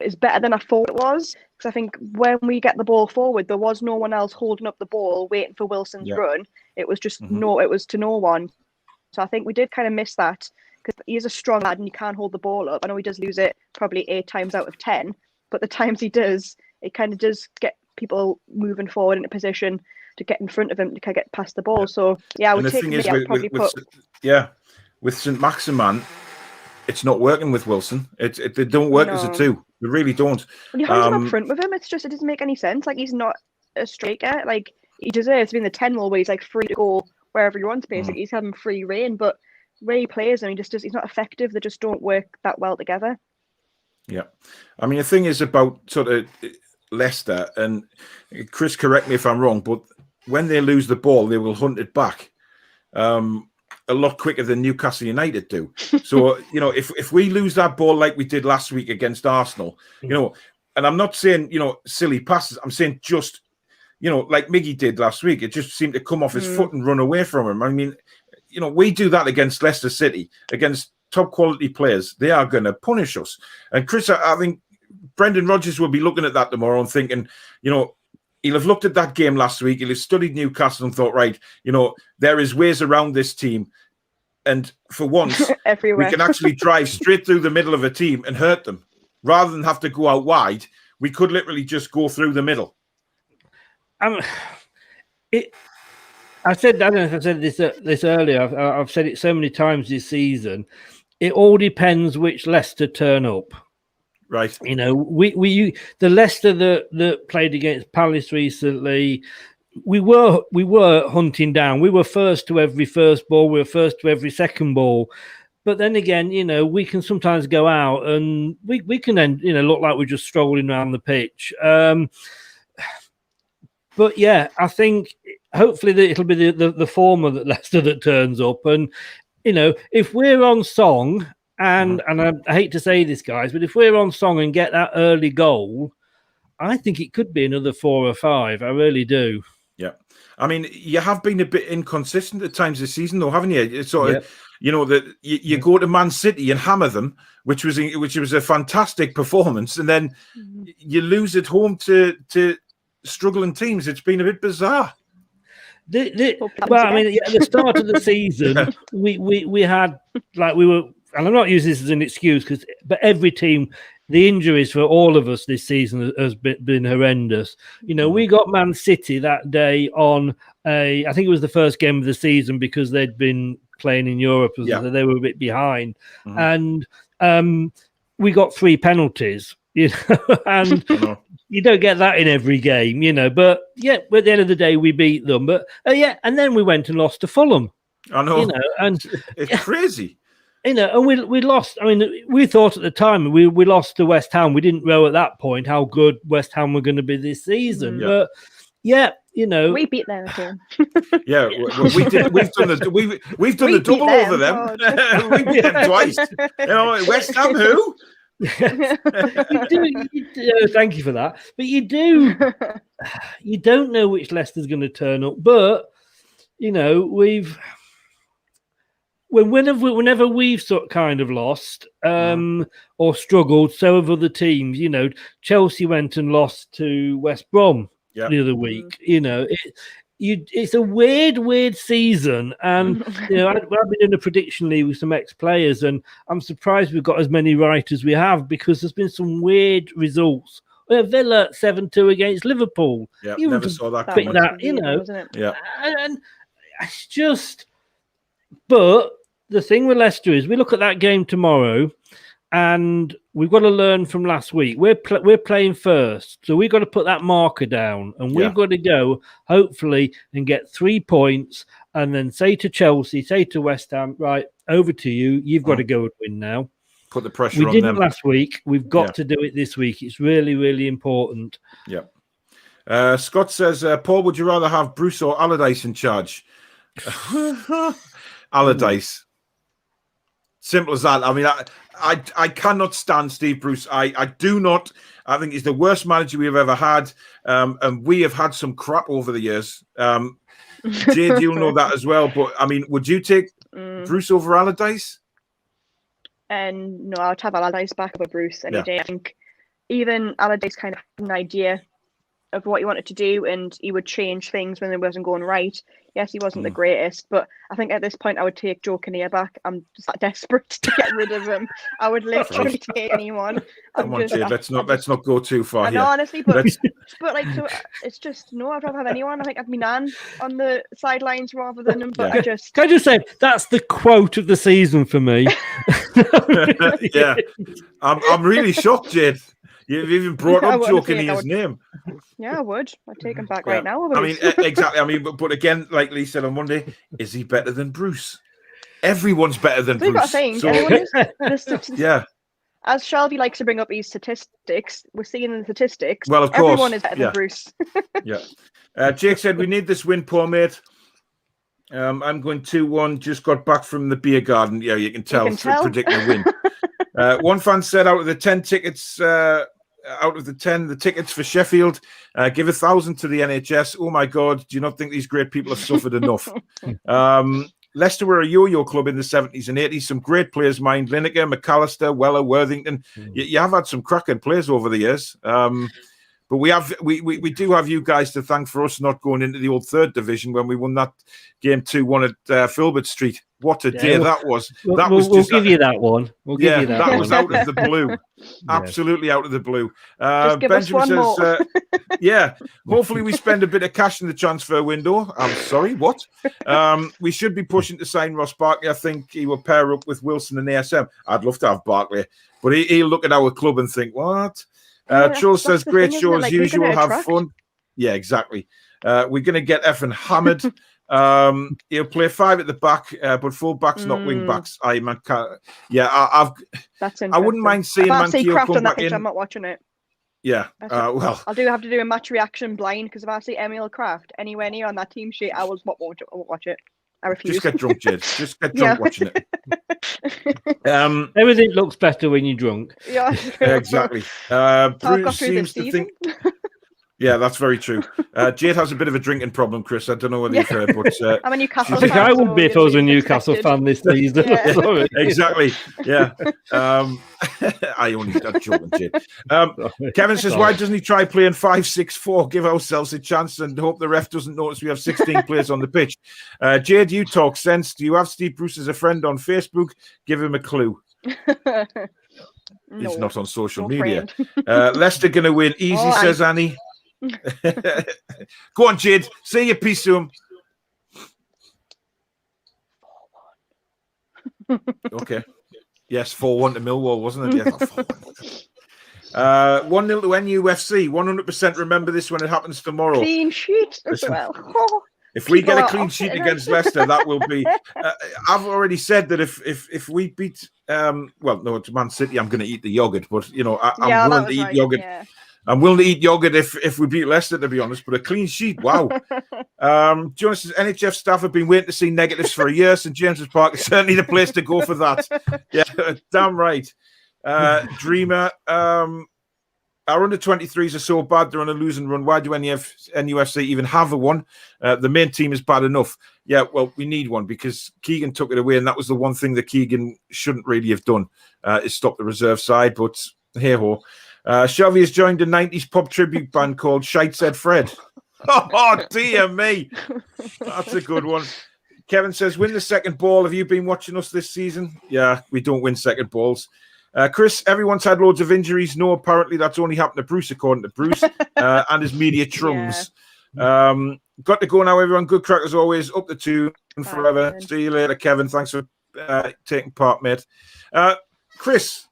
S5: is better than I thought it was. Because I think when we get the ball forward, there was no one else holding up the ball, waiting for Wilson's run. It was just it was to no one. So I think we did kind of miss that because he's a strong lad and he can't hold the ball up. I know he does lose it probably 8 times out of 10, but the times he does, it kind of does get people moving forward in a position to get in front of him to kind of get past the ball. Yeah. So yeah, I would take me. I'd probably put.
S3: With St. Maximan, it's not working with Wilson. They don't work as a 2. They really don't.
S5: When you have him up front with him, it doesn't make any sense. Like he's not a striker. Like he deserves to be in the 10 role where he's like free to go wherever he wants. Basically, he's having free reign. But where he plays and he's not effective. They just don't work that well together.
S3: Yeah, I mean the thing is about sort of Leicester, and Chris, correct me if I'm wrong, but when they lose the ball, they will hunt it back a lot quicker than Newcastle United do. So, if we lose that ball like we did last week against Arsenal, and I'm not saying, silly passes, I'm saying just, like Miggy did last week, it just seemed to come off his foot and run away from him. I mean, we do that against Leicester City, against top quality players. They are going to punish us. And Chris, I think Brendan Rodgers will be looking at that tomorrow and thinking, he'll have looked at that game last week. He'll have studied Newcastle and thought, right, there is ways around this team. And for once, we can actually drive straight through the middle of a team and hurt them. rather than have to go out wide, we could literally just go through the middle.
S4: I said, I don't know if I said this earlier. I've said it so many times this season. It all depends which Leicester turn up.
S3: Right.
S4: You know, the Leicester that played against Palace recently, we were hunting down. We were first to every first ball. We were first to every second ball. But then again, you know, we can sometimes go out and we can then, you know, look like we're just strolling around the pitch. But yeah, I think hopefully it'll be the former that Leicester that turns up. And, you know, if we're on song, and I hate to say this, guys, but if we're on song and get that early goal, I think it could be another 4 or 5. I really do. Yeah.
S3: I mean, you have been a bit inconsistent at times this season, though, haven't you? It's sort of, you know, that you go to Man City and hammer them, which was a fantastic performance, and then you lose at home to struggling teams. It's been a bit bizarre.
S4: Well, I mean, at the start of the season, we had, like, we were, and I'm not using this as an excuse, but every team, the injuries for all of us this season has been horrendous. You know, we got Man City that day on I think it was the first game of the season because they'd been playing in Europe, so they were a bit behind, and we got 3 penalties. You know, and you don't get that in every game, you know. But yeah, at the end of the day, we beat them. But and then we went and lost to Fulham.
S3: I know,
S4: you know, and
S3: it's crazy.
S4: You know, and we lost. I mean, we thought at the time we lost to West Ham. We didn't know at that point how good West Ham were going to be this season. But you know,
S5: we beat them too.
S3: Yeah, we did. We've done the double over them. We beat them twice. You know, West Ham who?
S4: you do, thank you for that. But you don't know which Leicester's going to turn up. But you know, whenever we've sort of kind of lost or struggled, so have other teams. You know, Chelsea went and lost to West Brom the other week. You know, it's a weird season, and you know, I've been in a prediction league with some ex-players, and I'm surprised we've got as many right as we have because there's been some weird results. Villa 7-2 against Liverpool.
S3: Yeah,
S4: you
S3: never saw that.
S4: You know,
S5: wasn't it?
S3: Yeah,
S4: and it's just. But the thing with Leicester is, we look at that game tomorrow, and we've got to learn from last week. We're playing first, so we've got to put that marker down, and we've got to go, hopefully, and get 3 points, and then say to Chelsea, say to West Ham, right, over to you. You've got to go and win now.
S3: Put the pressure on them.
S4: We didn't last week. We've got to do it this week. It's really, really important.
S3: Yeah. Scott says, Paul, would you rather have Bruce or Allardyce in charge? Allardyce. Simple as that. I mean, I cannot stand Steve Bruce. I do not. I think he's the worst manager we've ever had. And we have had some crap over the years. Jade, you'll know that as well. But, I mean, would you take Bruce over Allardyce?
S5: And no, I'd have Allardyce back over Bruce any day. I think even Allardyce kind of had an idea of what he wanted to do, and he would change things when it wasn't going right. Yes, he wasn't the greatest, but I think at this point I would take Joe Kinnear back. I'm just that desperate to get rid of him. I would literally take anyone.
S3: Come on, Jade, let's not go too far here.
S5: No, honestly, but like, so it's just no. I'd rather have anyone. I think I'd be Nan on the sidelines rather than him. But
S4: can I just say that's the quote of the season for me.
S3: Yeah, I'm really shocked, Jade. You've even brought up Joe Kinnear's name.
S5: Yeah, I would. I'd take him back right now.
S3: I mean, exactly. I mean, but again, like Lee said on Monday, is he better than Bruce? Everyone's better than Bruce.
S5: Got saying, so,
S3: yeah.
S5: As Shelby likes to bring up these statistics, we're seeing in the statistics.
S3: Well, of course,
S5: everyone is better than Bruce.
S3: Jake said we need this win, poor mate. I'm going 2-1. Just got back from the beer garden. Yeah, you can tell. Predicting a win. One fan said out of the 10 tickets. Out of the 10, the tickets for Sheffield, give 1,000 to the NHS. Oh my God, do you not think these great people have suffered enough? Leicester were a yo-yo club in the 70s and 80s. Some great players, mind Lineker, McAllister, Weller, Worthington. You have had some cracking players over the years. But But we do have you guys to thank for us not going into the old third division when we won that game 2-1 at Filbert Street. What a day that was!
S4: We'll give you that one. We'll give you that.
S3: That
S4: one.
S3: was out of the blue. Absolutely out of the blue.
S5: Just give us one more.
S3: Yeah. Hopefully, we spend a bit of cash in the transfer window. I'm sorry, what? We should be pushing to sign Ross Barkley. I think he will pair up with Wilson and ASM. I'd love to have Barkley, but he'll look at our club and think, what? Charles says, great show as usual. Have fun. Yeah, exactly. We're going to get effing hammered. He'll play 5 at the back, but full backs, not wing backs. I wouldn't mind seeing Mankio come back in.
S5: I'm not watching it.
S3: Yeah, well,
S5: I'll have to do a match reaction blind because if I see Emil Kraft anywhere near on that team sheet, I won't watch it. I refuse.
S3: Just get drunk, Jade. Just get drunk watching it.
S4: Everything looks better when you're drunk.
S5: Yeah,
S3: exactly. Bruce seems to think. Yeah, that's very true. Jade has a bit of a drinking problem, Chris. I don't know whether you've heard, but
S5: I'm a Newcastle
S4: I think I would be if I was a Newcastle fan this season.
S5: Yeah.
S3: Exactly. Yeah. I only got joking, Jade. Kevin says, why doesn't he try playing 5-6-4? Give ourselves a chance and hope the ref doesn't notice we have 16 players on the pitch. Jade, you talk sense. Do you have Steve Bruce as a friend on Facebook? Give him a clue. He's not on social media. Leicester going to win easy, says Annie. Go on, Jade. Say your piece to him. Okay. Yes, 4-1 to Millwall, wasn't it? Yeah, 1-0 to NUFC. 100% remember this when it happens tomorrow.
S5: Clean sheet as well.
S3: If we get a clean sheet against Leicester, that will be. I've already said that if we beat, well, no, it's Man City, I'm going to eat the yogurt. But I'm willing to eat yogurt. Yeah. I'm willing to eat yogurt if we beat Leicester, to be honest. But a clean sheet, wow. Jonas says NHF staff have been waiting to see negatives for a year. St James's Park is certainly the place to go for that. Yeah, damn right. Dreamer. Our under-23s are so bad, they're on a losing run. Why do NUFC even have a one? The main team is bad enough. Yeah, well, we need one because Keegan took it away, and that was the one thing that Keegan shouldn't really have done, is stop the reserve side, but hey-ho. Shelby has joined a 90s pub tribute band called Shite Said Fred. Oh, dear me. That's a good one. Kevin says, win the second ball. Have you been watching us this season? Yeah, we don't win second balls. Chris, everyone's had loads of injuries. No, apparently that's only happened to Bruce, according to Bruce, and his media trums. Yeah. Got to go now, everyone. Good crack as always. Up the Toon forever. Man. See you later, Kevin. Thanks for taking part, mate. Chris,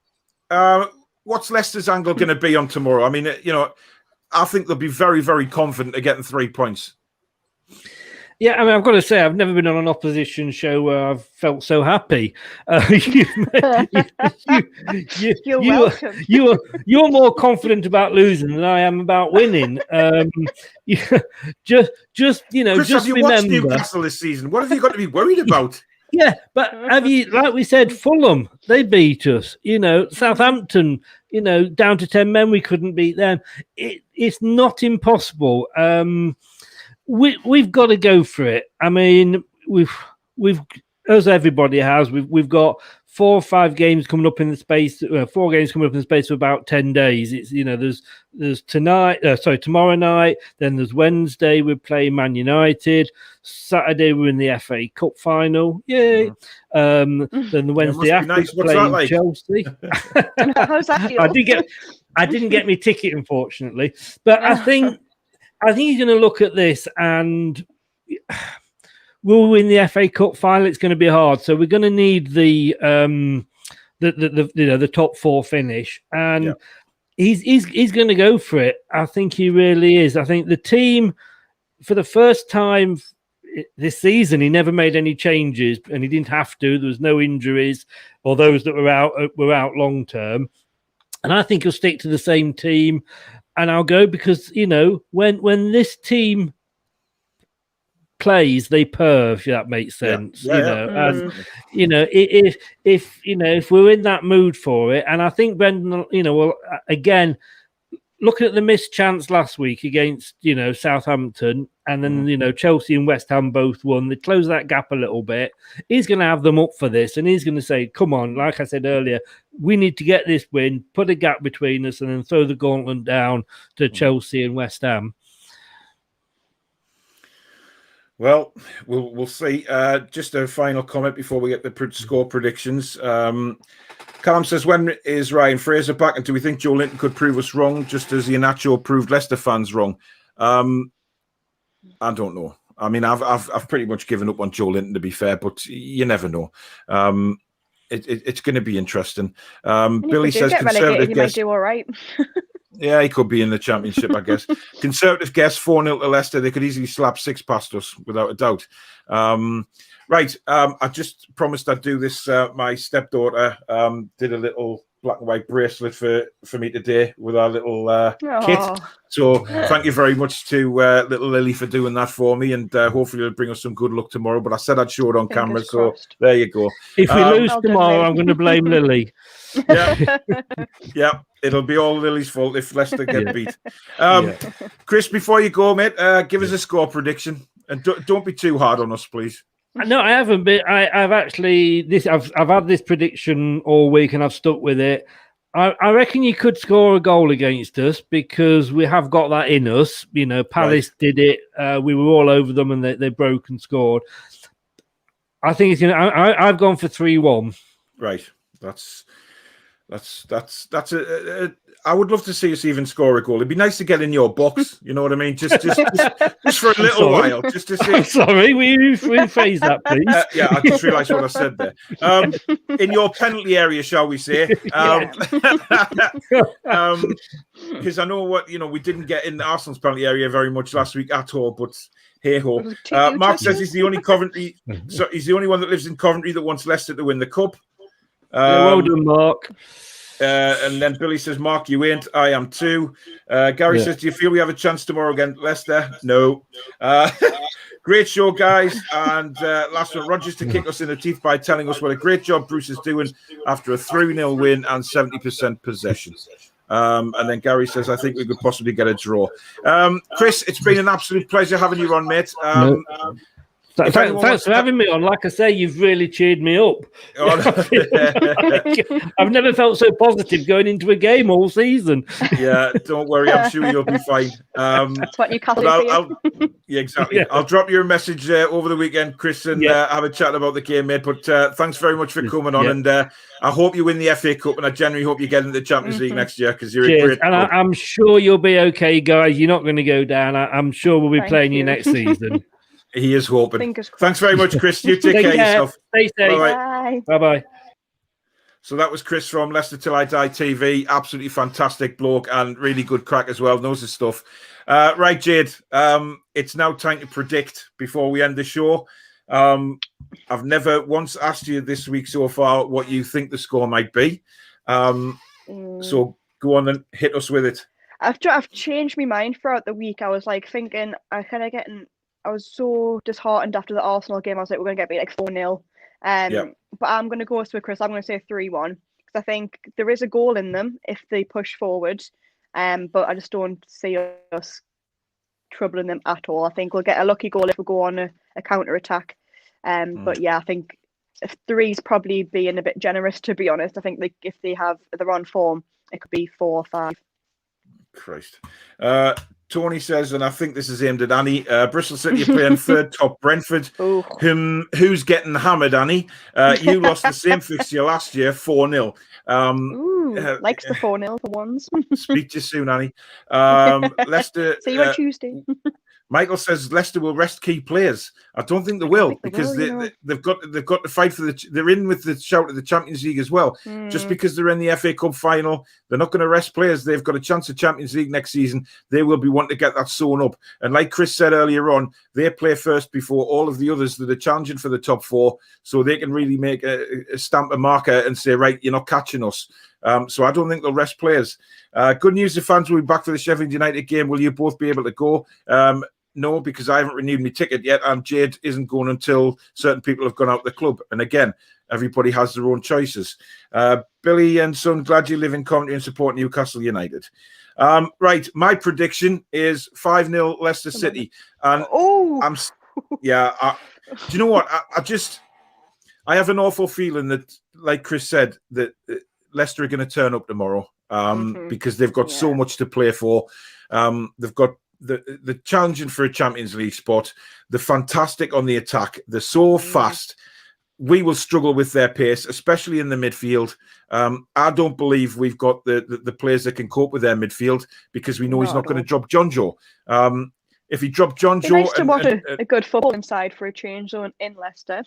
S3: what's Leicester's angle going to be on tomorrow? I mean, I think they'll be very, very confident of getting 3 points.
S4: Yeah, I mean, I've got to say, I've never been on an opposition show where I've felt so happy. You're more confident about losing than I am about winning. Just
S3: Chris,
S4: just
S3: have you
S4: remember,
S3: watched Newcastle this season? What have you got to be worried about?
S4: Yeah, but have you, like we said, Fulham, they beat us. Southampton, down to 10 men, we couldn't beat them. It's not impossible. We've got to go for it. I mean, we've as everybody has, we've got 4 or 5 games coming up in the space. 4 games coming up in the space of about 10 days. It's there's tomorrow night. Then there's Wednesday. We're playing Man United. Saturday we're in the FA Cup final. Yay! Then the Wednesday after playing Chelsea.
S5: How's that feel?
S4: I didn't get my ticket, unfortunately, but I think he's going to look at this and we'll win the FA Cup final. It's going to be hard, so we're going to need the top 4 finish, and he's going to go for it. I think he really is. I think the team, for the first time this season, he never made any changes, and he didn't have to. There was no injuries, or those that were out long term, and I think he'll stick to the same team. And I'll go because, when this team plays, they perv, if that makes sense. If we're in that mood for it, and I think Brendan, again, looking at the missed chance last week against, Southampton, and then Chelsea and West Ham both won. They closed that gap a little bit. He's going to have them up for this, and he's going to say, "Come on!" Like I said earlier, we need to get this win, put a gap between us, and then throw the gauntlet down to Chelsea and West Ham.
S3: Well, we'll see. Just a final comment before we get the score predictions. Callum says, when is Ryan Fraser back, and do we think Joe Linton could prove us wrong, just as Iheanacho proved Leicester fans wrong? I don't know. I mean, I've pretty much given up on Joe Linton, to be fair, but you never know. It's going to be interesting. Billy says conservative
S5: he
S3: guess.
S5: might do all right.
S3: Yeah, he could be in the Championship, I guess. Conservative guess 4-0 to Leicester. They could easily slap 6 past us, without a doubt. Right, I just promised I'd do this. My stepdaughter did a little black and white bracelet for me today with our little kit. So thank you very much to little Lily for doing that for me, and hopefully it'll bring us some good luck tomorrow. But I said I'd show it on camera,
S5: crossed.
S3: so there you go.
S4: If we lose tomorrow, I'm going to blame Lily.
S3: Yeah, it'll be all Lily's fault if Leicester get beat. Chris, before you go, mate, give us a score prediction, and don't be too hard on us, please.
S4: No, I haven't been. I've actually I've had this prediction all week, and I've stuck with it. I reckon you could score a goal against us because we have got that in us. Palace did it. We were all over them, and they broke and scored. I think it's going to. I've gone for 3-1.
S3: Right. That's I would love to see us even score a goal. It'd be nice to get in your box. You know what I mean? Just for a little while, just to see.
S4: Sorry, will you rephrase that, please?
S3: Yeah, I just realised what I said there. In your penalty area, shall we say? Because I know we didn't get in Arsenal's penalty area very much last week at all, but hey ho. Mark says he's the only Coventry. So he's the only one that lives in Coventry that wants Leicester to win the cup.
S4: Well done, Mark.
S3: And then Billy says, Mark, you ain't. I am too. Gary says, do you feel we have a chance tomorrow against Leicester? No. Great show, guys. And last one, Rogers to kick us in the teeth by telling us what a great job Bruce is doing after a 3-0 win and 70% possession. And then Gary says, I think we could possibly get a draw. Chris, it's been an absolute pleasure having you on, mate.
S4: Thanks for having me on. Like I say, you've really cheered me up. I've never felt so positive going into a game all season.
S3: Yeah, don't worry. I'm sure you'll be fine.
S5: That's what Newcastle is.
S3: Yeah, exactly. Yeah. I'll drop you a message over the weekend, Chris, and have a chat about the game, mate. But thanks very much for coming on. And I hope you win the FA Cup, and I genuinely hope you get into the Champions League next year because you're a great
S4: and I'm sure you'll be okay, guys. You're not going to go down. I'm sure we'll be playing you next season.
S3: He is hoping. Thanks very much, Chris. You take care of yourself.
S4: Stay safe. Bye-bye. So
S3: that was Chris from Leicester Till I Die TV. Absolutely fantastic bloke and really good crack as well. Knows his stuff. Right, Jade. It's now time to predict before we end the show. I've never once asked you this week so far what you think the score might be. So go on and hit us with it.
S5: I've changed my mind throughout the week. I was like thinking, I was so disheartened after the Arsenal game. I was like, we're going to get beat like 4-0. But I'm going to go with Chris. I'm going to say 3-1 because I think there is a goal in them if they push forward. But I just don't see us troubling them at all. I think we'll get a lucky goal if we go on a counter attack. But yeah, I think 3's probably being a bit generous, to be honest. I think if they're on form, it could be 4 or 5.
S3: Christ. Tony says, and I think this is aimed at Annie, Bristol City are playing third top Brentford. Who's getting hammered, Annie? You lost the same fixture last year, 4-0.
S5: Likes the 4-0 for once.
S3: Speak to you soon, Annie. Leicester.
S5: See you on Tuesday.
S3: Michael says Leicester will rest key players. I don't think they will because they've got to fight for they're in with the shout of the Champions League as well. Just because they're in the FA Cup final, they're not going to rest players. They've got a chance at Champions League next season. They will be wanting to get that sewn up. And like Chris said earlier on, they play first before all of the others that are challenging for the top 4, so they can really make a stamp a marker and say, right, you're not catching us. So I don't think they'll rest players. Good news, the fans will be back for the Sheffield United game. Will you both be able to go? No, because I haven't renewed my ticket yet, and Jade isn't going until certain people have gone out of the club. And again, everybody has their own choices. Billy and son, glad you live in Coventry and support Newcastle United. Right, my prediction is 5-0 Leicester City. And I'm, yeah, do you know what? I have an awful feeling that, like Chris said, that Leicester are going to turn up tomorrow because they've got so much to play for. They've got the challenging for a Champions League spot. They're fantastic on the attack. They're so fast. We will struggle with their pace, especially in the midfield. I don't believe we've got the players that can cope with their midfield because we know he's not going to drop John Joe. If he dropped John Joe...
S5: Nice to watch a good football inside for a change zone in Leicester.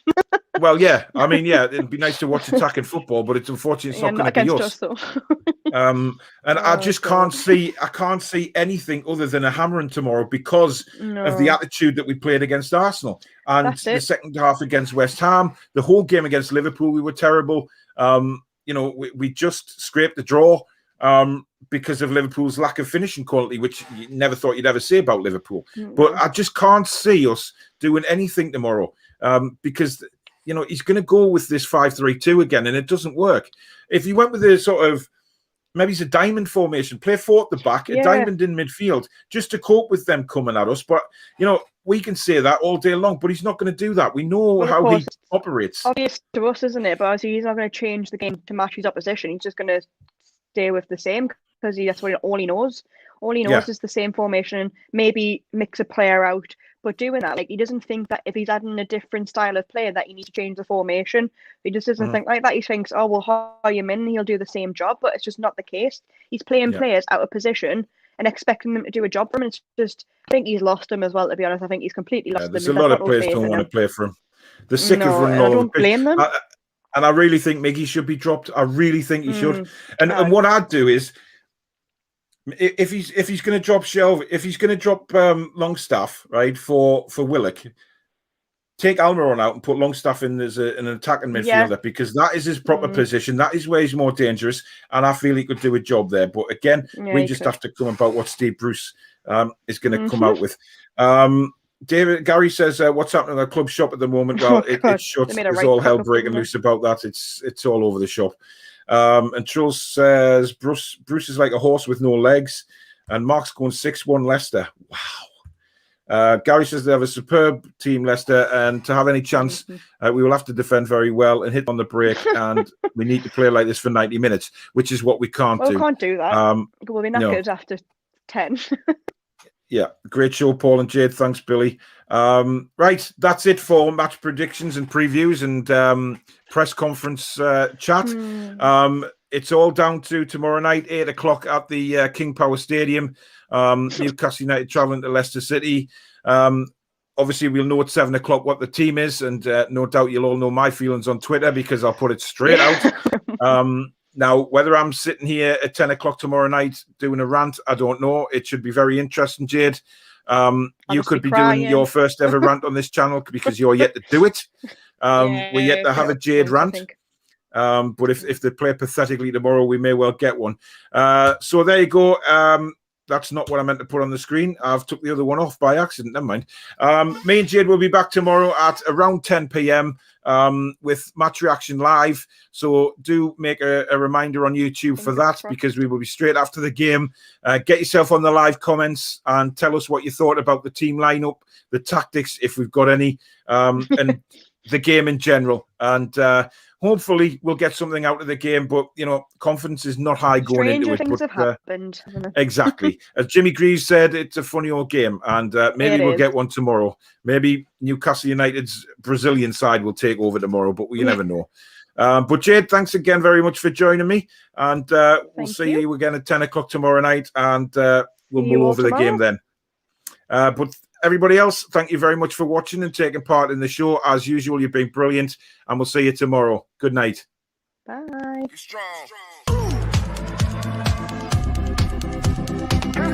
S3: Well, yeah. I mean, yeah, it'd be nice to watch attacking football, but it's unfortunately it's not going to be us. And I just can't see anything other than a hammering tomorrow because of the attitude that we played against Arsenal. And the second half against West Ham, the whole game against Liverpool, we were terrible. You know, we just scraped the draw because of Liverpool's lack of finishing quality, which you never thought you'd ever say about Liverpool. But I just can't see us doing anything tomorrow because, you know, he's going to go with this 5-3-2 again, and it doesn't work. If he went with a sort of, maybe it's a diamond formation, play 4 at the back, a diamond in midfield, just to cope with them coming at us. But, you know, we can say that all day long, but he's not going to do that. We know how he operates.
S5: Obvious to us, isn't it? But obviously he's not going to change the game to match his opposition. He's just going to stay with the same because that's all he knows. All he knows is the same formation, maybe mix a player out. But doing that, like, he doesn't think that if he's adding a different style of play that he needs to change the formation. He just doesn't think like that. He thinks, oh, we'll hire him in and he'll do the same job. But it's just not the case. He's playing players out of position and expecting them to do a job for him. It's just, I think he's lost him as well, to be honest. I think he's completely lost him.
S3: There's a lot of players don't want to play for him. They're sick of running all over. I don't
S5: blame them.
S3: And I really think Miggy should be dropped. I really think he should. And what I'd do is, if he's going to drop Longstaff, right, for Willock, take Almiron out and put Longstaff in as an attacking midfielder because that is his proper position. That is where he's more dangerous, and I feel he could do a job there. But again, we just have to come about what Steve Bruce is going to come out with. Gary says, "What's happening at the club shop at the moment?" Well, it's shut. There's all hell breaking loose about that. It's all over the shop. And Truls says Bruce is like a horse with no legs, and Mark's going 6-1 Leicester. Wow. Gary says they have a superb team, Leicester, and to have any chance, we will have to defend very well and hit on the break, and we need to play like this for 90 minutes, which is what we can't do.
S5: We can't do that. We'll be knackered after 10.
S3: Yeah, great show, Paul and Jade. Thanks, Billy. Right, that's it for match predictions and previews and press conference chat. It's all down to tomorrow night, 8 o'clock at the King Power Stadium. Newcastle United travelling to Leicester City. Obviously, we'll know at 7 o'clock what the team is, and no doubt you'll all know my feelings on Twitter because I'll put it straight out. Now, whether I'm sitting here at 10 o'clock tomorrow night doing a rant, I don't know. It should be very interesting, Jade. You could be doing your first ever rant on this channel because you're yet to do it. We're yet to have a Jade rant. But if they play pathetically tomorrow, we may well get one. So there you go. That's not what I meant to put on the screen. I've took the other one off by accident. Never mind. Me and Jade will be back tomorrow at around 10 p.m. With Match Reaction Live. So do make a reminder on YouTube for that because we will be straight after the game. Get yourself on the live comments and tell us what you thought about the team lineup, the tactics, if we've got any, and the game in general. And hopefully we'll get something out of the game, but you know, confidence is not high going into it.
S5: Things have happened.
S3: Exactly. As Jimmy Greaves said, it's a funny old game, and maybe we'll get one tomorrow. Maybe Newcastle United's Brazilian side will take over tomorrow, but we never know. But Jade, thanks again very much for joining me, and we'll see you again at 10 o'clock tomorrow night, and we'll mull over the game then. But everybody else, thank you very much for watching and taking part in the show. As usual, you've been brilliant, and we'll see you tomorrow. Good night.
S5: Bye.
S2: Strong.